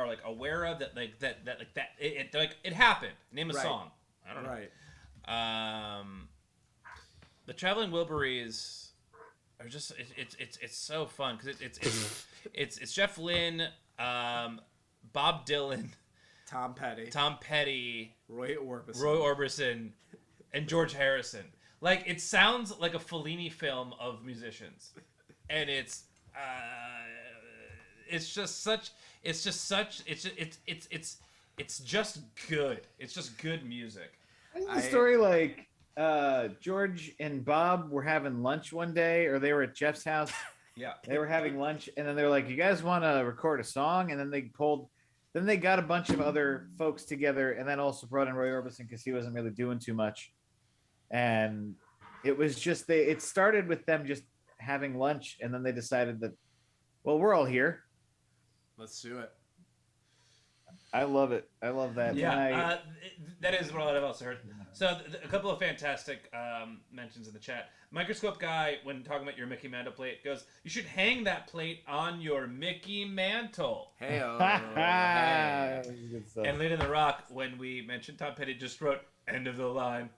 like aware of, that it happened. Name a song. I don't know. Right. The Traveling Wilburys are just it's so fun because it's Jeff Lynne, Bob Dylan, Tom Petty, Roy Orbison, and George Harrison. Like, it sounds like a Fellini film of musicians, and it's just good. It's just good music. Isn't the story like George and Bob were having lunch one day, or they were at Jeff's house? Yeah, they were having lunch, and then they were like, "You guys want to record a song?" And then they pulled Then they got a bunch of other folks together, and then also brought in Roy Orbison because he wasn't really doing too much. And it was just it started with them just having lunch, and then they decided that, well, we're all here. Let's do it. I love it. I love that. Yeah, that is what I've also heard. So a couple of fantastic mentions in the chat. Microscope Guy, when talking about your Mickey Mantle plate, goes, "You should hang that plate on your Mickey Mantle." Hey, Good stuff. And Lady in the Rock, when we mentioned Tom Petty, just wrote "End of the line."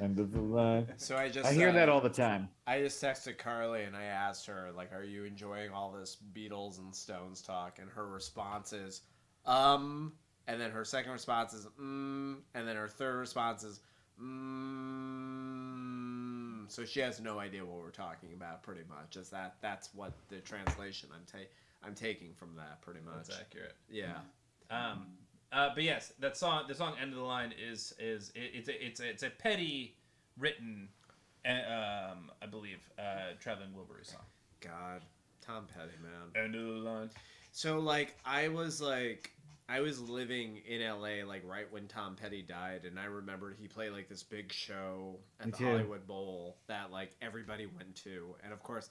End of the line. So I hear that all the time. I just texted Carly and I asked her, like, "Are you enjoying all this Beatles and Stones talk?" And her response is, and then her second response is, and then her third response is, So she has no idea what we're talking about. Pretty much, is that's what the translation I'm taking from that. Pretty much. That's accurate. Yeah. But yes, the song "End of the Line" it's a Petty written, I believe, Traveling Wilburys song. God, Tom Petty, man. End of the line. So I was living in LA right when Tom Petty died, and I remember he played this big show at the Hollywood Bowl that everybody went to, and of course,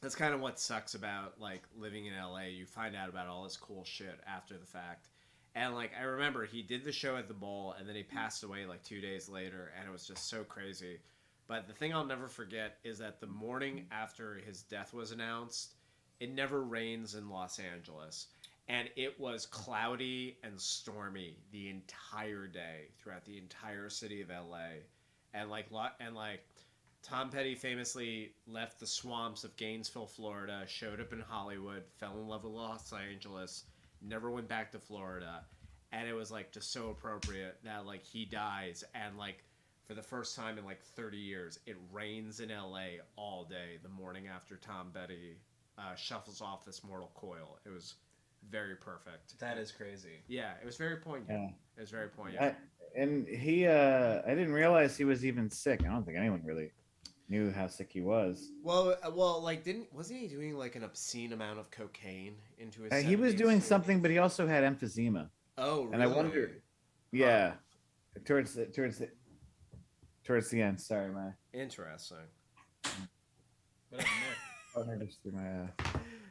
that's kind of what sucks about living in LA. You find out about all this cool shit after the fact. And I remember he did the show at the bowl and then he passed away 2 days later, and it was just so crazy. But the thing I'll never forget is that the morning after his death was announced, it never rains in Los Angeles. And it was cloudy and stormy the entire day throughout the entire city of LA. And Tom Petty famously left the swamps of Gainesville, Florida, showed up in Hollywood, fell in love with Los Angeles, never went back to Florida, and it was just so appropriate that he dies, and for the first time in 30 years, it rains in LA all day the morning after Tom Petty shuffles off this mortal coil. It was very perfect. That is crazy. Yeah, it was very poignant. Yeah. It was very poignant. And he, I didn't realize he was even sick. I don't think anyone really knew how sick he was. Well, wasn't he doing an obscene amount of cocaine into his? He was 70s? doing something, but he also had emphysema. Oh, really? And I wonder, yeah, towards the end. Sorry, my Interesting. What happened there? partner just threw my.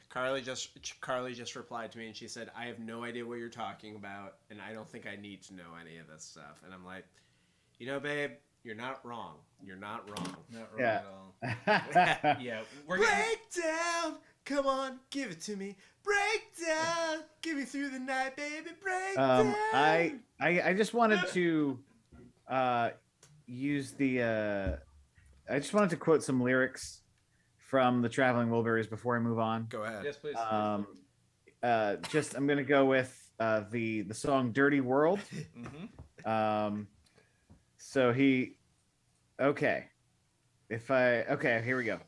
Carly just replied to me and she said, "I have no idea what you're talking about, and I don't think I need to know any of this stuff." And I'm like, babe, you're not wrong. You're not wrong. Not wrong Yeah. at all. Yeah, we're gonna... Break down, come on, give it to me. Break down, get me through the night, baby. Break down. I just wanted to use the. I just wanted to quote some lyrics from the Traveling Wilburys before I move on. Go ahead. Yes, please. I'm gonna go with the song "Dirty World." Mm-hmm. So here we go.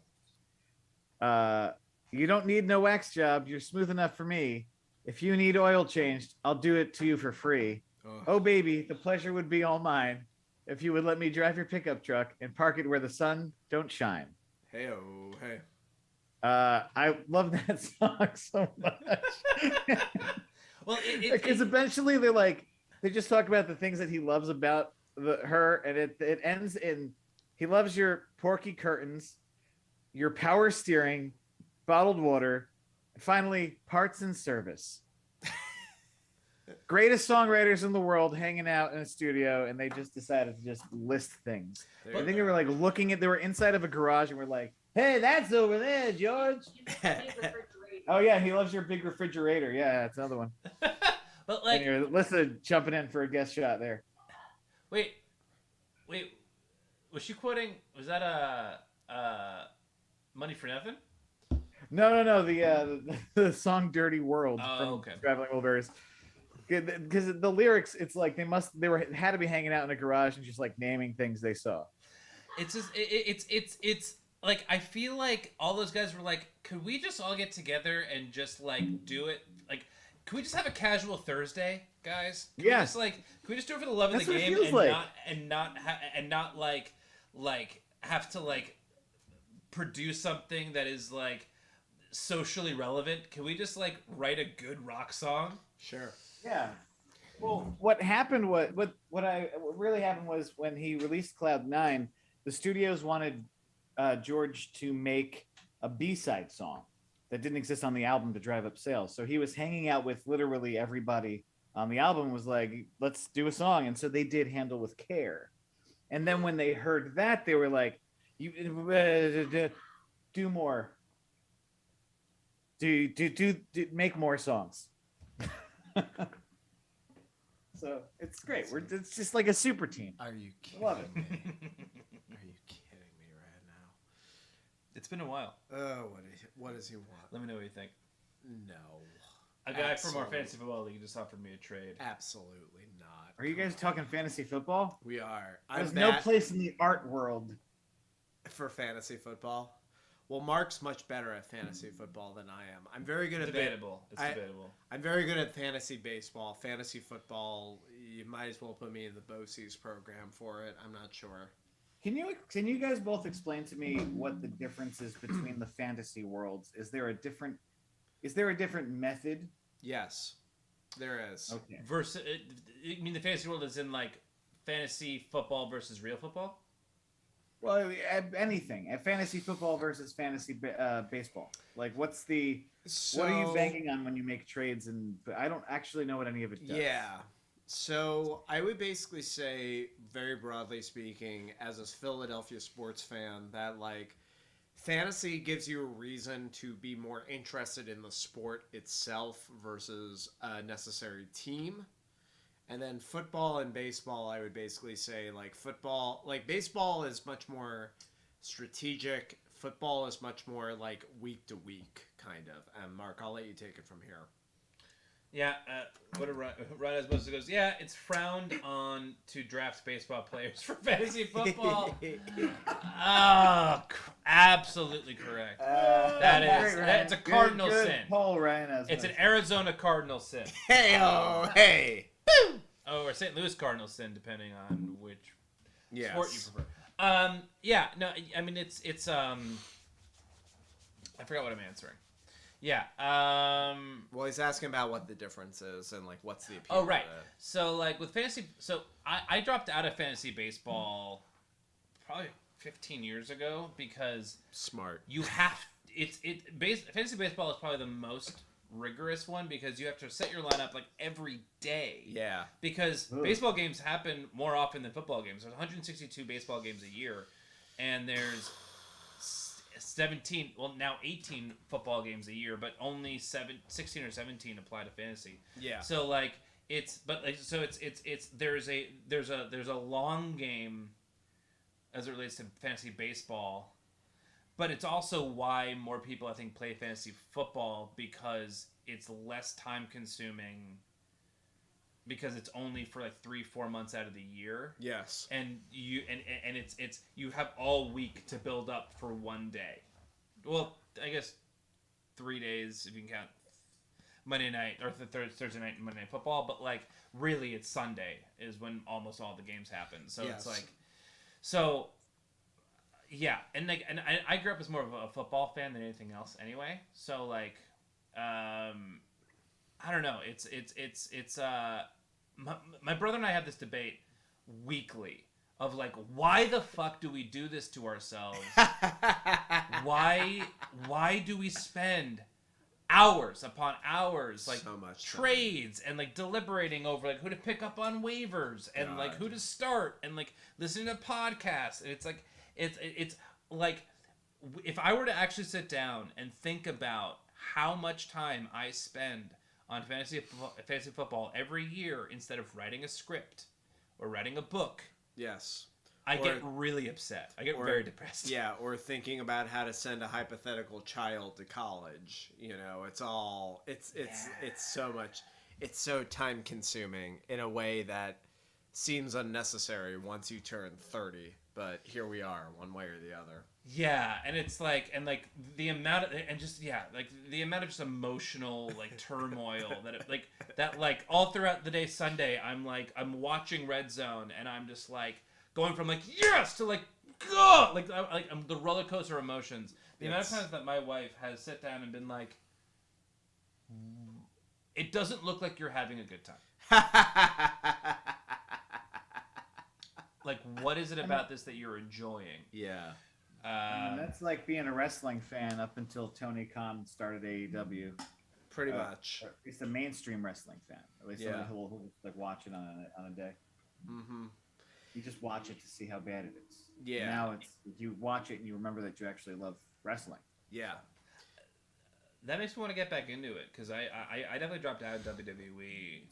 You don't need no wax job. You're smooth enough for me. If you need oil changed, I'll do it to you for free. Oh baby, the pleasure would be all mine if you would let me drive your pickup truck and park it where the sun don't shine. Hey. I love that song so much. Well, because eventually they just talk about the things that he loves about her, and it ends in, he loves your porky curtains, your power steering, bottled water, and finally parts and service. Greatest songwriters in the world hanging out in a studio, and they just decided to just list things. I think they were they were inside of a garage and were like, "Hey, that's over there, George." Oh yeah, he loves your big refrigerator. Yeah, that's another one. But and you're jumping in for a guest shot there. Wait, was she quoting? Was that Money for Nothing? No. The song "Dirty World" from Traveling Wilburys. Because the lyrics, it's they had to be hanging out in a garage and just naming things they saw. It's just it's I feel like all those guys were like, could we just all get together and just do it? Could we just have a casual Thursday, guys? Can we just, can we just do it for the love of the game and not have to produce something that is socially relevant. Can we just like write a good rock song? Sure. Yeah. Well, what happened was what really happened was when he released Cloud 9, the studios wanted George to make a B-side song that didn't exist on the album to drive up sales. So he was hanging out with literally everybody on the album, was like, let's do a song. And so they did Handle with Care. And then when they heard that, they were like, you do more. Do make more songs. So it's great. It's just like a super team. Are you kidding Love it. me? Are you kidding me right now? It's been a while. Oh, what does he want? Let me know what you think. No. A guy from our Absolutely. fantasy football league just offered me a trade. Absolutely not. Are you guys talking fantasy football? We are. There's no place in the art world. for fantasy football. Well, Mark's much better at fantasy football than I am. I'm very good at Debatable. It's debatable. I'm very good at fantasy baseball. Fantasy football, you might as well put me in the BOCES program for it. I'm not sure. Can you guys both explain to me what the difference is between the fantasy worlds? Is there a different method? Yes, there is. Okay. Versus, I mean, the fantasy world is in like fantasy football versus real football. Well, anything. Fantasy football versus fantasy baseball. Like, what are you banking on when you make trades? And I don't actually know what any of it does. Yeah. So I would basically say, very broadly speaking, as a Philadelphia sports fan, that like fantasy gives you a reason to be more interested in the sport itself versus a necessary team. And then football and baseball, I would basically say baseball is much more strategic. Football is much more like week to week kind of. And Mark, I'll let you take it from here. Yeah, what a Ryan as opposed to goes, yeah, it's frowned on to draft baseball players for fantasy football. Absolutely correct. That's a cardinal good sin. Paul Ryan It's an Arizona Cardinal sin. Hey! Oh, or St. Louis Cardinal sin, depending on which Yes. sport you prefer. Yeah, no, I mean, it's I forgot what I'm answering. Yeah. Well, he's asking about what the difference is and like what's the appeal. Oh, right. Of it. So, like with fantasy, I dropped out of fantasy baseball probably 15 years ago because Smart. you have fantasy baseball is probably the most rigorous one because you have to set your lineup like every day. Yeah. Because baseball games happen more often than football games. There's 162 baseball games a year, and there's 17, well now 18 football games a year, but only 16 or 17 apply to fantasy. Yeah. So like there's a long game as it relates to fantasy baseball, but it's also why more people I think play fantasy football because it's less time consuming because it's only for like 3-4 months out of the year. Yes. And it's you have all week to build up for one day. Well, I guess 3 days if you can count Monday night or Thursday night and Monday Night Football, but like really it's Sunday is when almost all the games happen. So Yes. it's like yeah, and like I grew up as more of a football fan than anything else anyway. So like I don't know. It's my brother and I have this debate weekly of like, why the fuck do we do this to ourselves? Why do we spend hours upon hours like So much time. trades and like deliberating over like who to pick up on waivers and like God. who to start and like listening to podcasts? And it's like it's like if I were to actually sit down and think about how much time I spend on fantasy football every year instead of writing a script or writing a book, Yes. I Or- get really upset. I get very depressed. Yeah, or thinking about how to send a hypothetical child to college. You know, it's so much. It's so time consuming in a way that seems unnecessary once you turn 30. But here we are, one way or the other. Yeah, and it's like, and like the amount of, and just like the amount of just emotional like turmoil that like all throughout the day Sunday, I'm watching Red Zone and I'm just like going from like yes to like God, like I'm the roller coaster emotions The amount of times that my wife has sat down and been like, it doesn't look like you're having a good time. Like, what is it about this that you're enjoying? Yeah. That's like being a wrestling fan up until Tony Khan started AEW. Pretty much. It's a mainstream wrestling fan. At least Yeah. somebody who'll like watch it on a day. Mm-hmm. You just watch it to see how bad it is. Yeah. Now it's you watch it and you remember that you actually love wrestling. Yeah. That makes me want to get back into it, because I definitely dropped out of WWE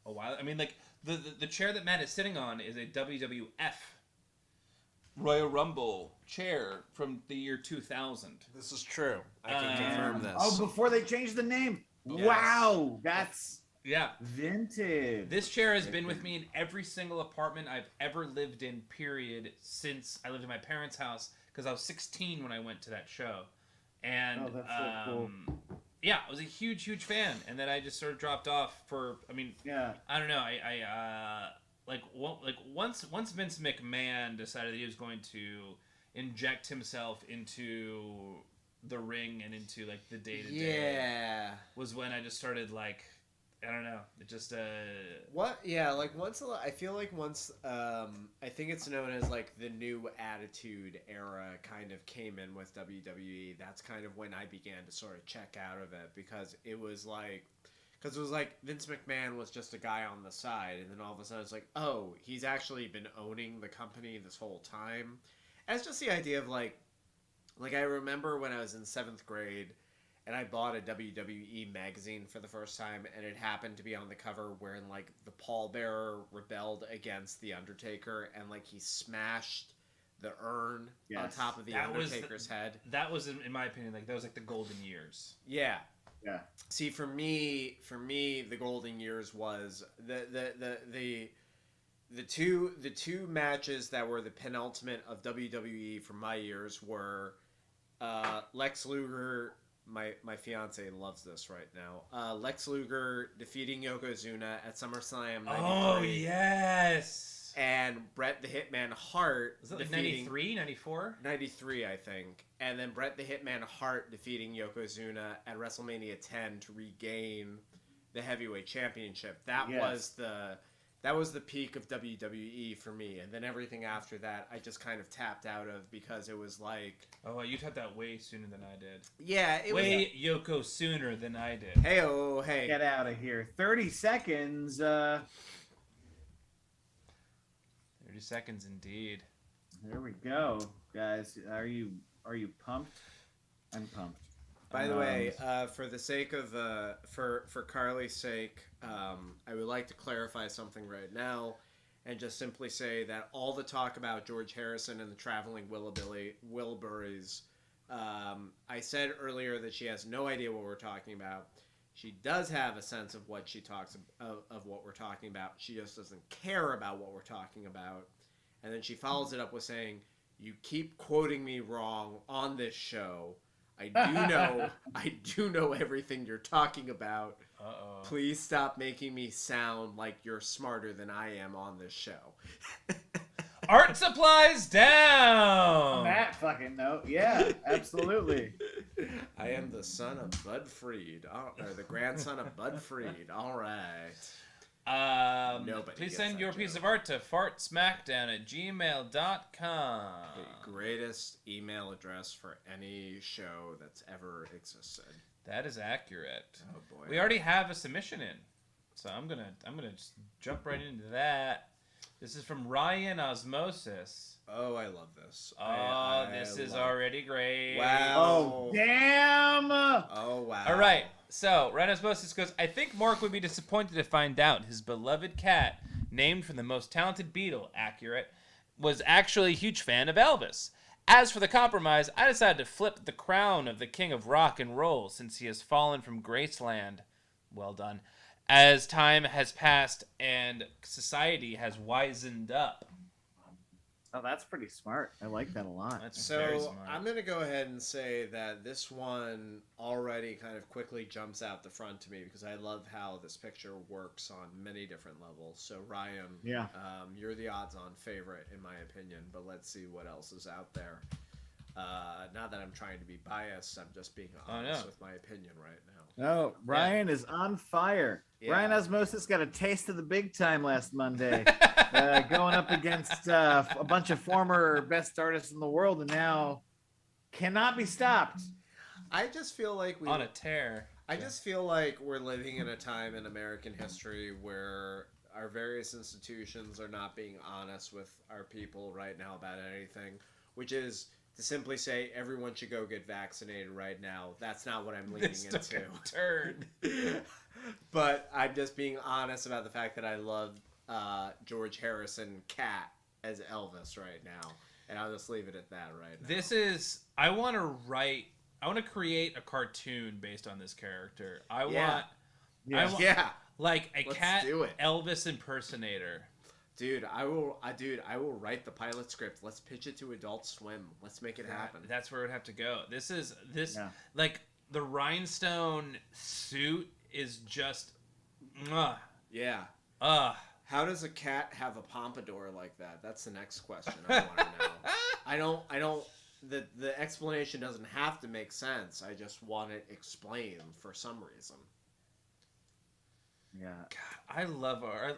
a while. I mean, like, the chair that Matt is sitting on is a WWF Royal Rumble chair from the year 2000. This is true. I can confirm this. Oh, before they changed the name. Yes. Wow, that's Yeah. vintage. This chair has been with me in every single apartment I've ever lived in, period, since I lived in my parents' house, because I was 16 when I went to that show. And, that's so cool. yeah, I was a huge, huge fan. And then I just sort of dropped off for, I mean, Yeah. I don't know. Once Vince McMahon decided that he was going to inject himself into the ring and into, like, the day-to-day, Yeah. was when I just started, like, I don't know. It just What? Yeah, like I feel like once I think it's known as like the new attitude era kind of came in with WWE. That's kind of when I began to sort of check out of it, because it was like Vince McMahon was just a guy on the side, and then all of a sudden it's like, oh, he's actually been owning the company this whole time. And it's just the idea of like I remember when I was in 7th grade, and I bought a WWE magazine for the first time, and it happened to be on the cover wherein, like, the pallbearer rebelled against The Undertaker, and, like, he smashed the urn on top of The Undertaker's head. That was, in my opinion, like, that was, like, the golden years. Yeah. Yeah. See, for me, the golden years was the two matches that were the penultimate of WWE for my years were Lex Luger. My fiance loves this right now. Lex Luger defeating Yokozuna at SummerSlam 93. Oh, yes! And Bret the Hitman Hart Was it like defeating 93, 94? 93, I think. And then Bret the Hitman Hart defeating Yokozuna at WrestleMania 10 to regain the heavyweight championship. That was the peak of WWE for me. And then everything after that, I just kind of tapped out of, because it was like... Oh, you tapped out way sooner than I did. Yeah, it was... Way Yoko sooner than I did. Hey. Get out of here. 30 seconds. 30 seconds indeed. There we go, guys. Are you pumped? I'm pumped. By the way, for the sake of for Carly's sake, I would like to clarify something right now, and just simply say that all the talk about George Harrison and the traveling Wilburys, I said earlier that she has no idea what we're talking about. She does have a sense of what she talks of what we're talking about. She just doesn't care about what we're talking about. And then she follows it up with saying, "You keep quoting me wrong on this show. I do know everything you're talking about. Uh-oh. Please stop making me sound like you're smarter than I am on this show." Art supplies down! On that fucking note, yeah, absolutely. I am the son of Bud Freed, or the grandson of Bud Freed. All right. Nobody Please gets send that your joke. piece of art to fartsmackdown@gmail.com. The greatest email address for any show that's ever existed. That is accurate. Oh boy. We already have a submission in, so I'm gonna just jump right into that. This is from Ryan Osmosis. Oh, I love this. Oh, this is already great. Wow. Oh, damn! Oh, wow. All right. So, Ryan Osmosis goes, I think Mark would be disappointed to find out his beloved cat, named for the most talented Beatle, accurate, was actually a huge fan of Elvis. As for the compromise, I decided to flip the crown of the king of rock and roll since he has fallen from Graceland. Well done. As time has passed and society has wizened up. Oh, that's pretty smart. I like that a lot. That's very So smart. I'm going to go ahead and say that this one already kind of quickly jumps out the front to me, because I love how this picture works on many different levels. So Ryan, Yeah. you're the odds-on favorite in my opinion, but let's see what else is out there. Not that I'm trying to be biased, I'm just being Oh, honest no. with my opinion right now. Oh, Ryan is on fire. Yeah. Ryan Osmosis got a taste of the big time last Monday, going up against a bunch of former best artists in the world, and now cannot be stopped. I just feel like On a tear. I just feel like we're living in a time in American history where our various institutions are not being honest with our people right now about anything, which is to simply say everyone should go get vaccinated right now. That's not what I'm leaning This into. took a turn. But I'm just being honest about the fact that I love George Harrison Cat as Elvis right now. And I'll just leave it at that right now. This is. I want to create a cartoon based on this character. I want like a Let's Cat do it. Elvis impersonator. Dude, I will write the pilot script. Let's pitch it to Adult Swim. Let's make it happen. That's where it would have to go. Yeah. Like the rhinestone suit is just Yeah. uh How does a cat have a pompadour like that? That's the next question I want to know. I don't the explanation doesn't have to make sense. I just want it explained for some reason. Yeah. I love our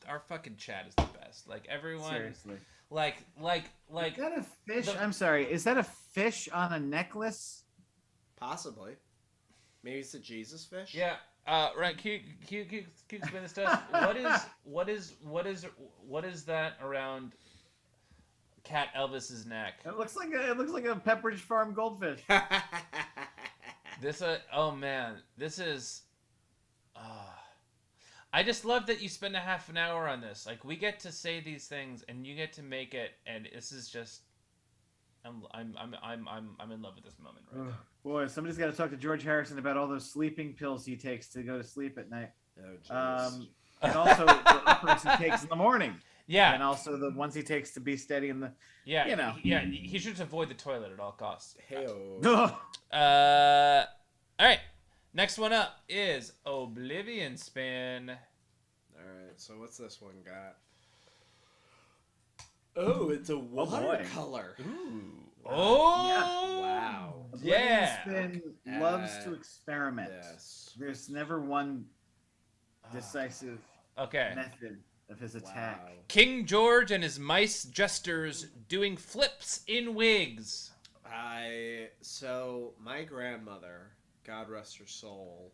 our fucking chat is the best. Like everyone Seriously. like Is that a fish? I'm sorry. Is that a fish on a necklace? Possibly. Maybe it's a Jesus fish? yeah. Right, can you explain this to us? What is that around Cat Elvis's neck? It looks like a Pepperidge Farm goldfish. This oh man, this is I just love that you spend a half an hour on this. Like we get to say these things and you get to make it, and this is just I'm in love with this moment right now. Boy, somebody's got to talk to George Harrison about all those sleeping pills he takes to go to sleep at night. Oh, jeez. And also the uppers he takes in the morning. Yeah. And also the ones he takes to be steady in the. Yeah. You know. Yeah. He should just avoid the toilet at all costs. Hey-o. All right. Next one up is Oblivion Spin. Alright, so what's this one got? Oh, it's a watercolor. Ooh. Oh. Yeah. Wow. Yeah. Oblivion Spin loves to experiment. Yes. There's never one decisive Okay. method of his attack. Wow. King George and his mice jesters doing flips in wigs. So my grandmother, God rest her soul,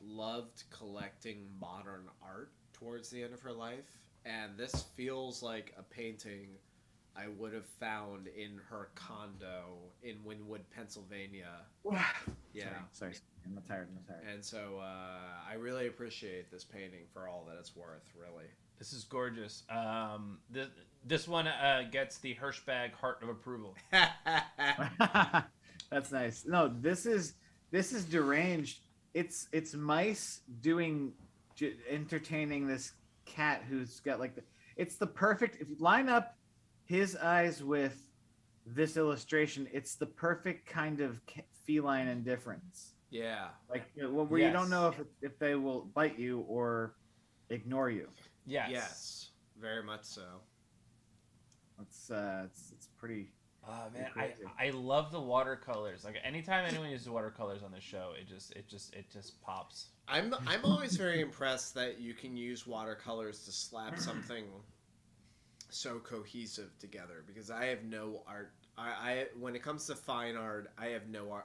loved collecting modern art towards the end of her life, and this feels like a painting I would have found in her condo in Wynwood, Pennsylvania. Yeah. Sorry. I'm not tired. And so I really appreciate this painting for all that it's worth, really. This is gorgeous. This one gets the Hirschbag Heart of Approval. That's nice. No, this is deranged. It's mice entertaining this cat who's got like it's the perfect. If you line up his eyes with this illustration, it's the perfect kind of feline indifference. Yeah. Like where you don't know if they will bite you or ignore you. Yes. Yes. Very much so. It's pretty. Oh man, crazy. I love the watercolors. Like anytime anyone uses watercolors on this show, it just pops. I'm always very impressed that you can use watercolors to slap something so cohesive together, because I have no art. I when it comes to fine art, I have no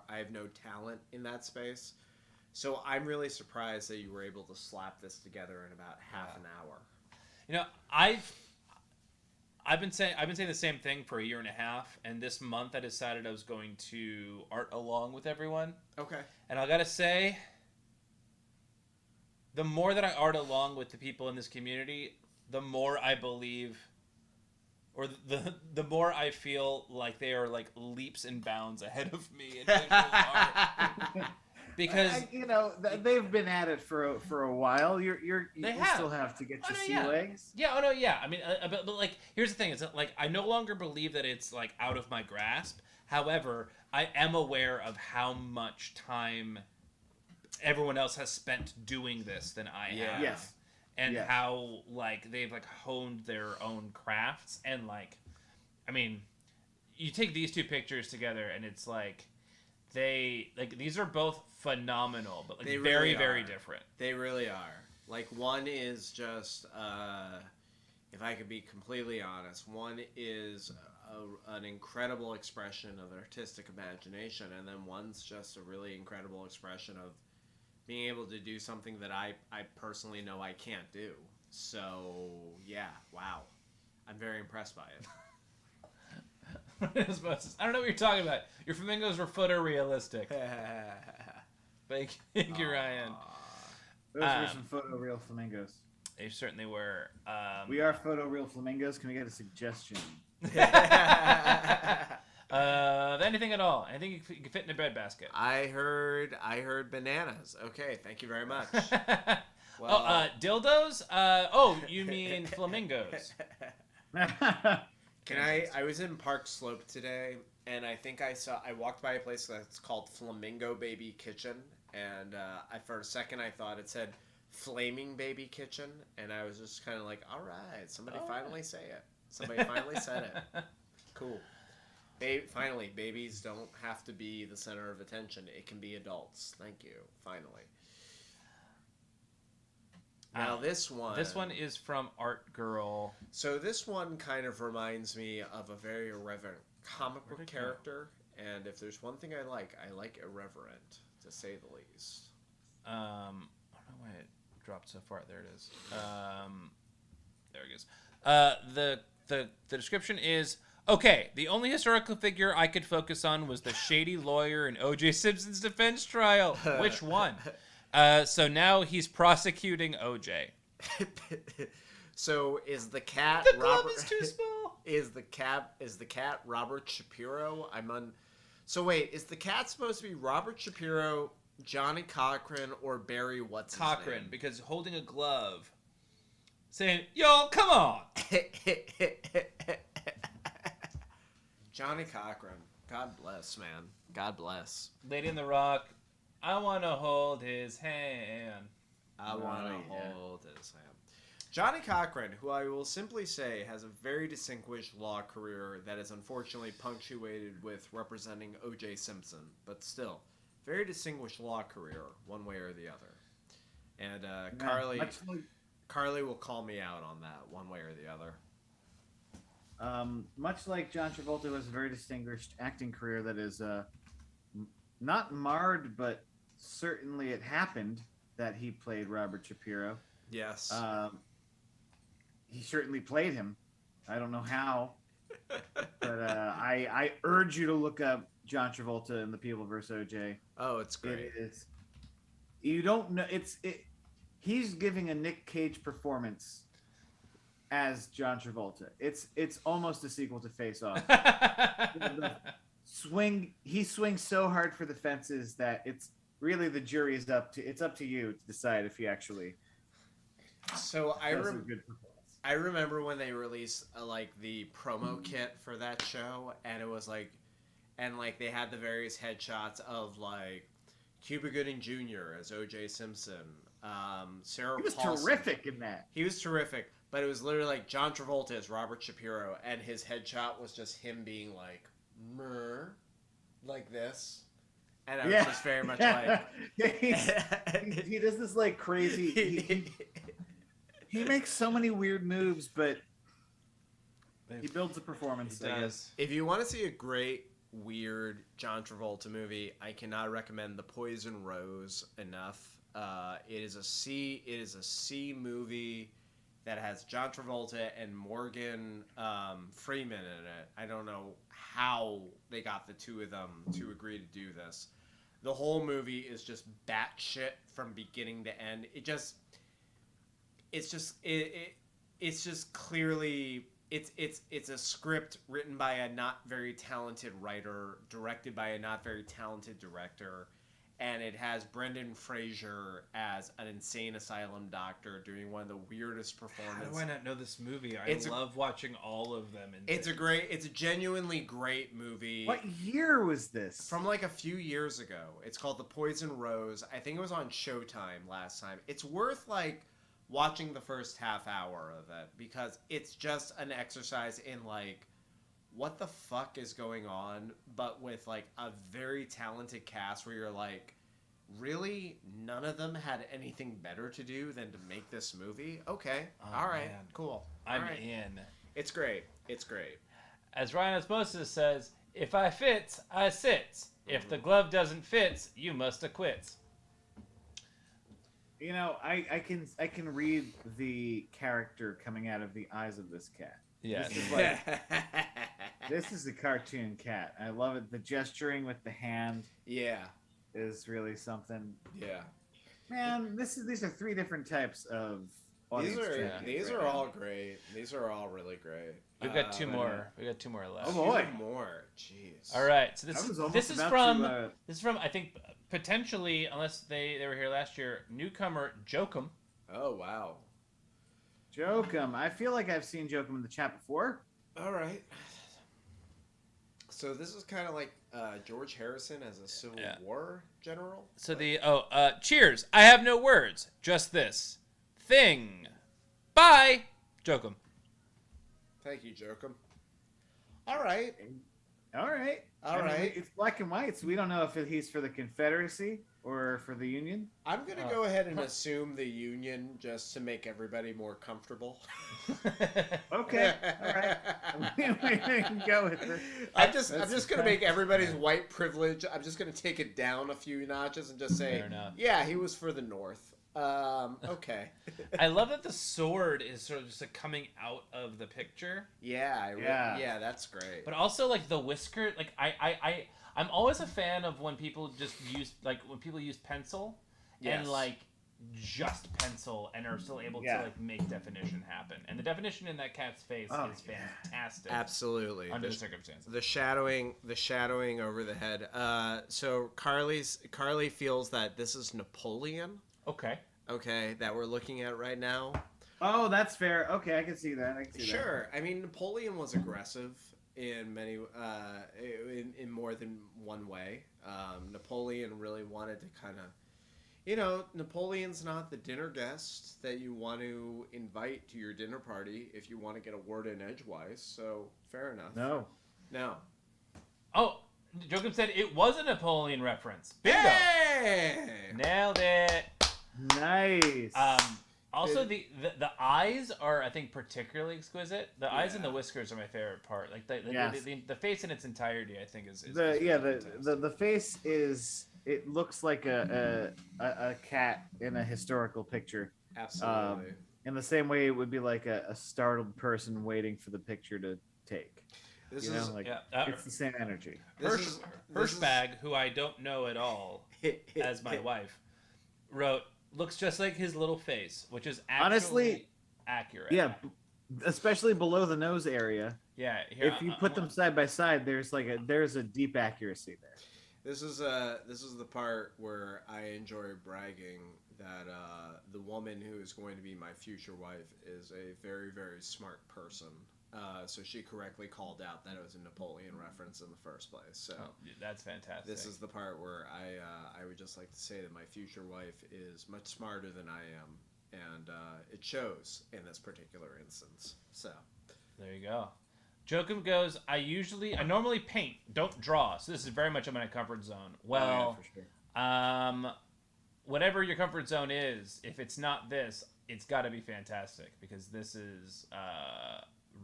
talent in that space. So I'm really surprised that you were able to slap this together in about half an hour. You know, I've been saying the same thing for a year and a half, and this month I decided I was going to art along with everyone. Okay. And I gotta say, the more that I art along with the people in this community, the more I believe, or the more I feel like they are like leaps and bounds ahead of me in visual art. Because they've been at it for a while. You still have to get your sea legs. Yeah. Oh no. Yeah. I mean, but like, here's the thing: is that like I no longer believe that it's like out of my grasp. However, I am aware of how much time everyone else has spent doing this than I have. Yes. And how like they've like honed their own crafts, and like I mean, you take these two pictures together, and it's like these are both phenomenal, but like They very really very are. different. They really are. Like, one is just, if I could be completely honest, one is an incredible expression of artistic imagination, and then one's just a really incredible expression of being able to do something that I personally know I can't do. So, yeah, wow. I'm very impressed by it. I don't know what you're talking about. Your flamingos were photorealistic. Thank you, Ryan. Those were some photoreal flamingos. They certainly were. We are photoreal flamingos. Can we get a suggestion? Anything at all? Anything you can fit in a breadbasket? I heard bananas. Okay, thank you very much. Dildos? You mean flamingos? I was in Park Slope today, and I think I walked by a place that's called Flamingo Baby Kitchen, and for a second I thought it said Flaming Baby Kitchen, and I was just kind of like, all right, somebody finally say it. Somebody finally said it. Cool. Finally, babies don't have to be the center of attention. It can be adults. Thank you. Finally. Now this one. This one is from Art Girl. So this one kind of reminds me of a very irreverent comic book character, and if there's one thing I like irreverent, to say the least. I don't know why it dropped so far. There it is. There it goes. The description is, okay, the only historical figure I could focus on was the shady lawyer in O.J. Simpson's defense trial. Which one? So now he's prosecuting O.J. So is the cat The glove is too small. Is the cat Robert Shapiro? So wait, is the cat supposed to be Robert Shapiro, Johnny Cochran, or Barry what's his Cochran, name? because holding a glove, saying, "Yo, come on." Johnny Cochran. God bless, man. God bless. Lady in the Rock, I want to hold his hand. I want to hold his hand. Johnny Cochran, who I will simply say has a very distinguished law career that is unfortunately punctuated with representing O.J. Simpson, but still, very distinguished law career, one way or the other. And Carly will call me out on that, one way or the other. Much like John Travolta, who has a very distinguished acting career that is not marred, but certainly it happened that he played Robert Shapiro. Yes. He certainly played him. I don't know how, but I urge you to look up John Travolta and The People vs. OJ. Oh, it's great. It is. You don't know. He's giving a Nick Cage performance as John Travolta. It's almost a sequel to Face Off. He swings so hard for the fences that it's really the jury is up to you to decide if he actually. So does a good performance. I remember when they released the promo kit for that show, and it was they had the various headshots of Cuba Gooding Jr. as O.J. Simpson, Sarah. He was Paulson. terrific in that. He was terrific, but it was literally John Travolta as Robert Shapiro, and his headshot was just him being "Mrr," like this, and I was just very much he does this crazy. He makes so many weird moves, but he builds a performance. He does. If you want to see a great, weird John Travolta movie, I cannot recommend The Poison Rose enough. It is a C movie that has John Travolta and Morgan Freeman in it. I don't know how they got the two of them to agree to do this. The whole movie is just batshit from beginning to end. It's just clearly it's a script written by a not very talented writer, directed by a not very talented director, and it has Brendan Fraser as an insane asylum doctor doing one of the weirdest performances. How do I not know this movie? I love watching all of them. It's a genuinely great movie. What year was this? From a few years ago. It's called The Poison Rose. I think it was on Showtime last time. It's worth watching the first half hour of it because it's just an exercise in what the fuck is going on, but with like a very talented cast where you're like, really, none of them had anything better to do than to make this movie? Okay, all right, man. cool. I'm all right. in. It's great. It's great. As Ryan Osmosis says, if I fits, I sits. If the glove doesn't fit, you must acquit. You know, I can read the character coming out of the eyes of this cat. Yes. This is like this is a cartoon cat. I love it. The gesturing with the hand Yeah. is really something. Yeah. Man, these are 3 different types of audience. These are all great. These are all really great. We've got 2 more. We got 2 more left. Oh boy. 2 more. Jeez. All right. So I was almost this is about from to, this is from I think potentially, unless they were here last year, newcomer Jokum. Oh wow. Jokum. I feel like I've seen Jokum in the chat before. All right. So this is kind of like George Harrison as a Civil War general. So cheers. I have no words. Just this thing. Bye. Jokum. Thank you, Jokum. All right. All right. All right. It's black and white, so we don't know if he's for the Confederacy or for the Union. I'm going to go ahead and assume the Union just to make everybody more comfortable. Okay. All right. We can go with it. I'm just going to make everybody's white privilege. I'm just going to take it down a few notches and just say, yeah, he was for the North. Okay. I love that the sword is sort of just like coming out of the picture. Yeah, that's great. But also like the whisker, like I'm always a fan of when people just use pencil and like just pencil and are still able to like make definition happen. And the definition in that cat's face is fantastic. Absolutely. Under the circumstances. The shadowing over the head. So Carly feels that this is Napoleon. Okay, that we're looking at right now. Oh, that's fair. Okay, I can see that. Sure. I mean, Napoleon was aggressive in many, in more than one way. Napoleon really wanted to kind of, Napoleon's not the dinner guest that you want to invite to your dinner party if you want to get a word in edgewise. So fair enough. No. Oh, Jokum said it was a Napoleon reference. Bingo. Hey! Nailed it. Nice. Also, the eyes are, I think, particularly exquisite. The eyes and the whiskers are my favorite part. Like the face in its entirety, I think is the face is. It looks like a cat in a historical picture. Absolutely. In the same way, it would be like a startled person waiting for the picture to take. It's the same energy. Hirschbag, who I don't know at all, as my wife, wrote, looks just like his little face, which is honestly accurate. Yeah, especially below the nose area. Yeah, if you put them side by side, there's a deep accuracy there. This is the part where I enjoy bragging that the woman who is going to be my future wife is a very, very smart person. So she correctly called out that it was a Napoleon reference in the first place. So that's fantastic. This is the part where I would just like to say that my future wife is much smarter than I am, and it shows in this particular instance. So there you go. Jokum goes, I normally paint, don't draw. So this is very much in my comfort zone. Well, for sure. Whatever your comfort zone is, if it's not this, it's got to be fantastic because this is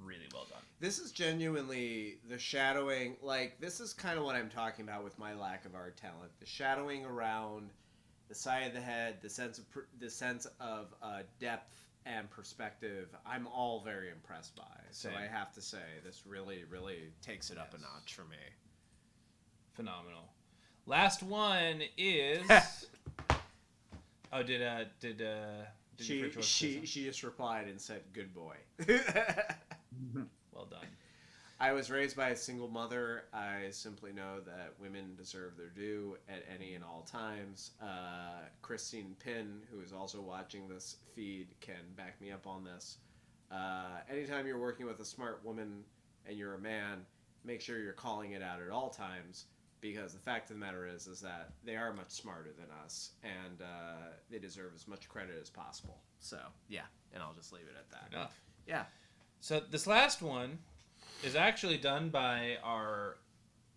really well done. This is genuinely the shadowing. Like, this is kind of what I'm talking about with my lack of art talent. The shadowing around the side of the head, the sense of depth and perspective, I'm all very impressed by. So I have to say, this really, really takes it up a notch for me. Phenomenal. Last one is. Oh, she just replied and said, "Good boy." Well done. I was raised by a single mother. I simply know that women deserve their due at any and all times. Christine Pinn, who is also watching this feed, can back me up on this. Anytime you're working with a smart woman and you're a man, make sure you're calling it out at all times, because the fact of the matter is that they are much smarter than us, and they deserve as much credit as possible. So, yeah, and I'll just leave it at that. Enough. Yeah. So this last one is actually done by our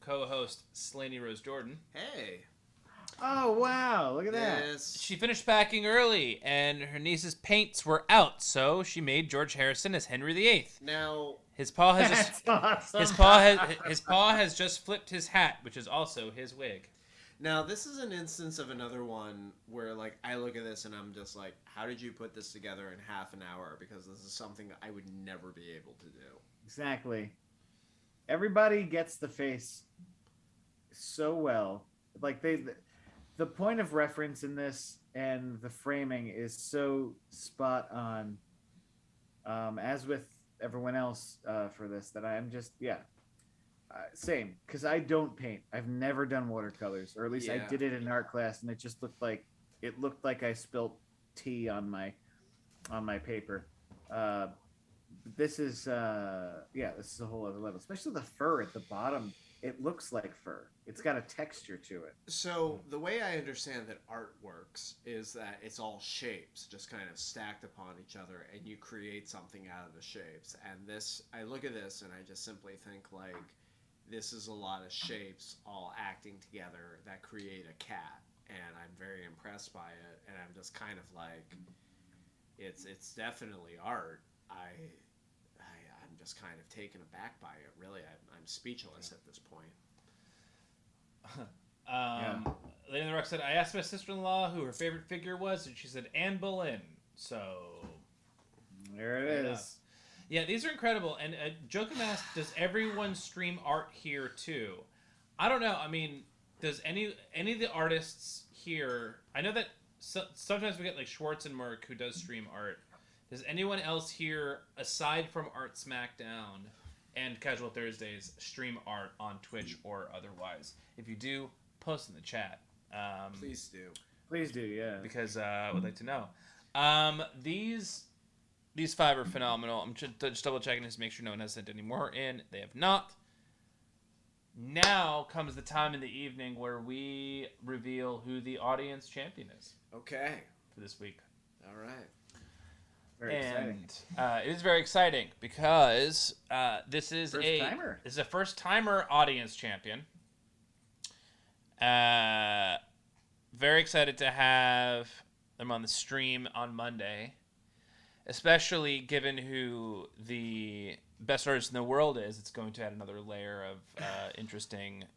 co-host Slaney Rose Jordan. Hey. Oh wow! Look at that. This... She finished packing early, and her niece's paints were out, so she made George Harrison as Henry VIII. Now... His paw has just That's awesome. his paw has just flipped his hat, which is also his wig. Now, this is an instance of another one where, like, I look at this and I'm just like, how did you put this together in half an hour? Because this is something I would never be able to do. Exactly. Everybody gets the face so well. Like the point of reference in this and the framing is so spot on. As with everyone else for this, that I'm just same, because I don't paint. I've never done watercolors, or at least I did it in art class, and it just looked like I spilt tea on my paper. This is a whole other level, especially the fur at the bottom. It looks like fur. It's got a texture to it. So the way I understand that art works is that it's all shapes just kind of stacked upon each other, and you create something out of the shapes. And this, I look at this and I just simply think like, this is a lot of shapes all acting together that create a cat, and I'm very impressed by it. And I'm just kind of like, it's definitely art. I'm just kind of taken aback by it. Really, I'm speechless at this point. Lady in the Rock said, I asked my sister-in-law who her favorite figure was, and she said Anne Boleyn. So there it is. Yeah, these are incredible. And Jokum asked, does everyone stream art here too? I don't know. I mean, does any of the artists here? I know that sometimes we get like Schwartz and Merck who does stream art. Does anyone else here, aside from Art Smackdown and Casual Thursdays, stream art on Twitch or otherwise? If you do, post in the chat. Please do. Please do, yeah. Because I would like to know. These five are phenomenal. I'm just double checking this to make sure no one has sent any more in. They have not. Now comes the time in the evening where we reveal who the audience champion is. Okay. For this week. All right. Very exciting. It is very exciting because this is a first-timer audience champion. Very excited to have them on the stream on Monday, especially given who the best artist in the world is. It's going to add another layer of interestingness.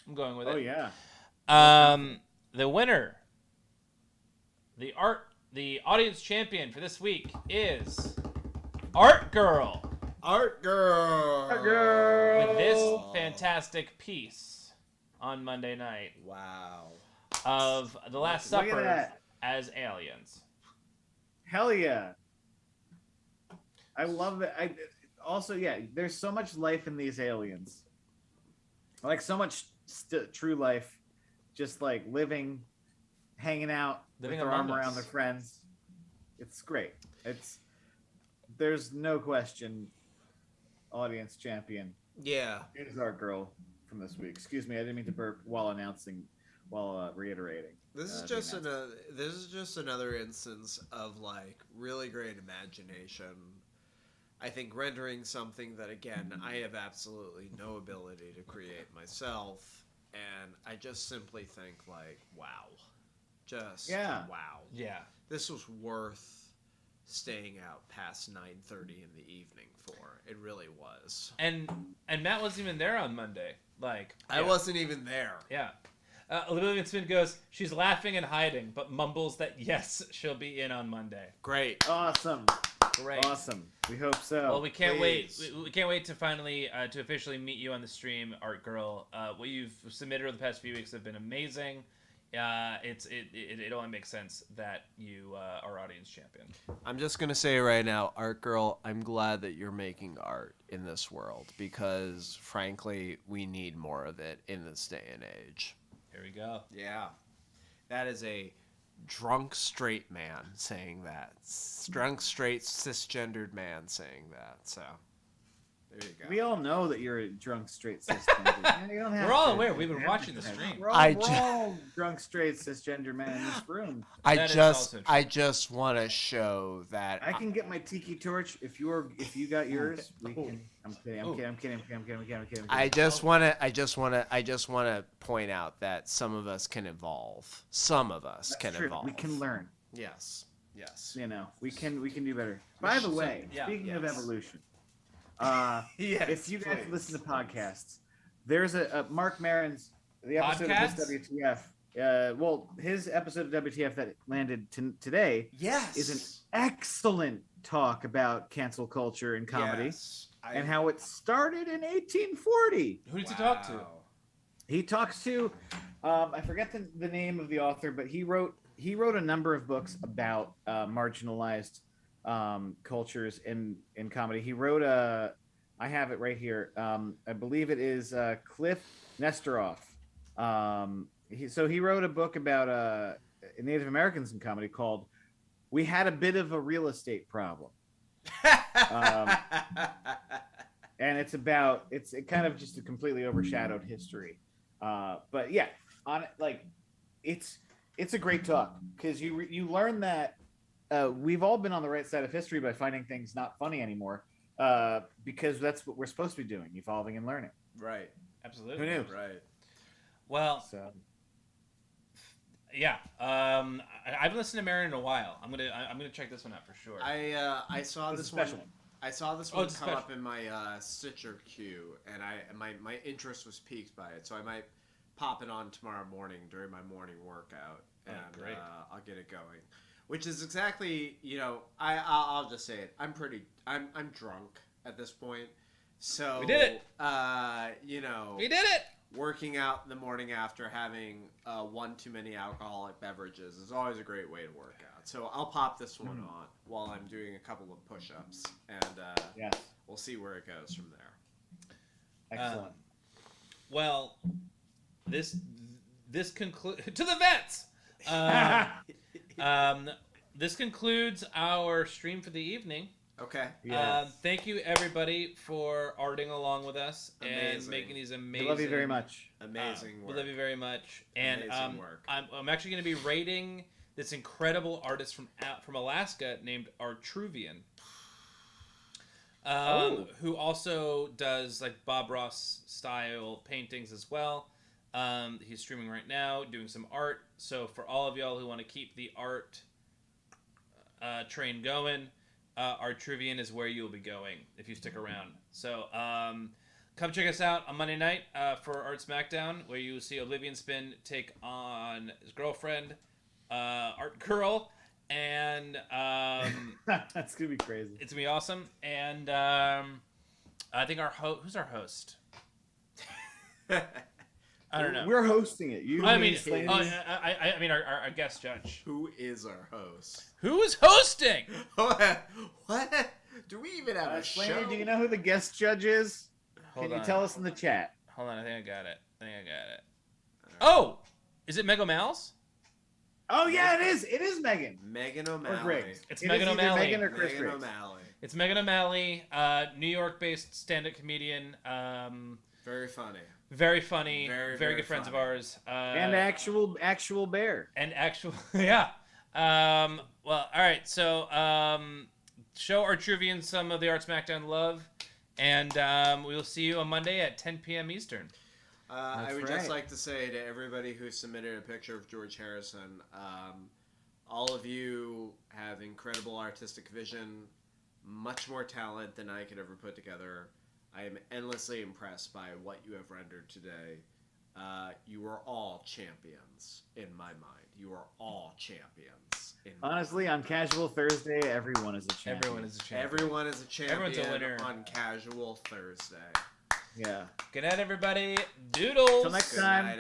I'm going with it. Oh yeah. The winner, the audience champion for this week is Art Girl. Art Girl. Art Girl. With this fantastic piece on Monday night. Wow. Of The Last Supper as aliens. Hell yeah. I love it. There's so much life in these aliens. Like so much true life, just like living, hanging out, with their arm around their friends. It's great. There's no question. Audience champion. Yeah. It is Art Girl from this week. Excuse me, I didn't mean to burp while reiterating. This is just another instance of like really great imagination. I think rendering something that again I have absolutely no ability to create myself, and I just simply think like, wow. Wow. Yeah. This was worth staying out past 9:30 in the evening for. It really was. And Matt wasn't even there on Monday. Like I wasn't even there. Yeah. Olivia Smith goes, she's laughing and hiding, but mumbles that yes, she'll be in on Monday. Great. Awesome. Great. Awesome. We hope so. Well, we can't wait. We can't wait to finally to officially meet you on the stream, Art Girl. What you've submitted over the past few weeks have been amazing. It only makes sense that you are audience champion. I'm just gonna say right now, Art Girl, I'm glad that you're making art in this world because, frankly, we need more of it in this day and age. Here we go. Yeah, that is a drunk straight man saying that. Drunk straight cisgendered man saying that. So, There you go. We all know that you're a drunk straight cisgender. Man, you don't have We're all to. aware. We've been watching the stream. We're all, I we're all drunk straight cisgender men in this room. That is also true. I just want to show that I can get my tiki torch if you got yours. We can. I'm kidding. I just want to point out that some of us can evolve. Some of us That's can true. evolve. We can learn. Yes. You know, we can do better. By the way, yeah, speaking of evolution, Yes, if you guys please. listen to podcasts, there's a Mark Maron's the episode Podcasts? of this WTF. Well, his episode of WTF that landed today Yes. is an excellent talk about cancel culture and comedy Yes. and how it started in 1840. Who did you talk to? He talks to, I forget the name of the author, but he wrote a number of books about marginalized cultures in comedy. He wrote I have it right here. I believe it is Cliff Nestoroff. He wrote a book about Native Americans in comedy called "We Had a Bit of a Real Estate Problem," and it's kind of just a completely overshadowed history. But yeah, it's a great talk because you learn that we've all been on the right side of history by finding things not funny anymore, because that's what we're supposed to be doing, evolving and learning. Right. Absolutely. Who knew? Right. Well, So yeah. I haven't listened to Marin in a while. I'm gonna check this one out for sure. I saw It's a this special one. one. I saw this Oh, one it's come special. up in my Stitcher queue, and my interest was piqued by it, so I might pop it on tomorrow morning during my morning workout, and great. I'll get it going. Which is exactly, I'll just say it. I'm drunk at this point, so We did it. We did it. working out the morning after having one too many alcoholic beverages is always a great way to work out. So I'll pop this one on while I'm doing a couple of push-ups, and yes, we'll see where it goes from there. excellent. Well, this concludes to the vets. This concludes our stream for the evening. Okay. Yes. Thank you everybody for arting along with us and Amazing. making these I amazing. love you very much. Amazing We work. love you very much. And Amazing work. I'm actually going to be rating this incredible artist from Alaska named Artruvian, who also does like Bob Ross style paintings as well. He's streaming right now, doing some art. So for all of y'all who want to keep the art train going, Artruvian is where you'll be going if you stick around. So come check us out on Monday night for Art Smackdown, where you will see Oblivion Spin take on his girlfriend, Art Girl, and That's gonna be crazy. it's gonna be awesome. And I think who's our host? I don't know. We're hosting it. You I and mean, Slaney. I mean, our guest judge. Who is our host? Who is hosting? What? Do we even have a Slaney, show? do you know who the guest judge is? Hold Can on. you tell us in the chat? Hold on, I think I got it. Oh, is it Meg O'Mal's? Oh yeah, it is. It is Megan. Megan Or O'Malley. Griggs. It's It Megan is either O'Malley. Megan or Chris Megan Griggs. O'Malley. It's Megan O'Malley, New York-based stand-up comedian. Very funny. Very funny, Very, very very good friends of funny. ours. And actual bear. And actual, yeah. Well, all right. So, show Artruvian some of the Art Smackdown love, and we will see you on Monday at 10 p.m. Eastern. I That's would right. just like to say to everybody who submitted a picture of George Harrison, all of you have incredible artistic vision, much more talent than I could ever put together. I am endlessly impressed by what you have rendered today. You are all champions in my mind. You are all champions. Honestly, on Casual Thursday, everyone is a champion. Everyone is a champion. Everyone is a champion Everyone's a winner. on Casual Thursday. Yeah. Good night, everybody. Doodles. Till next Good time. night,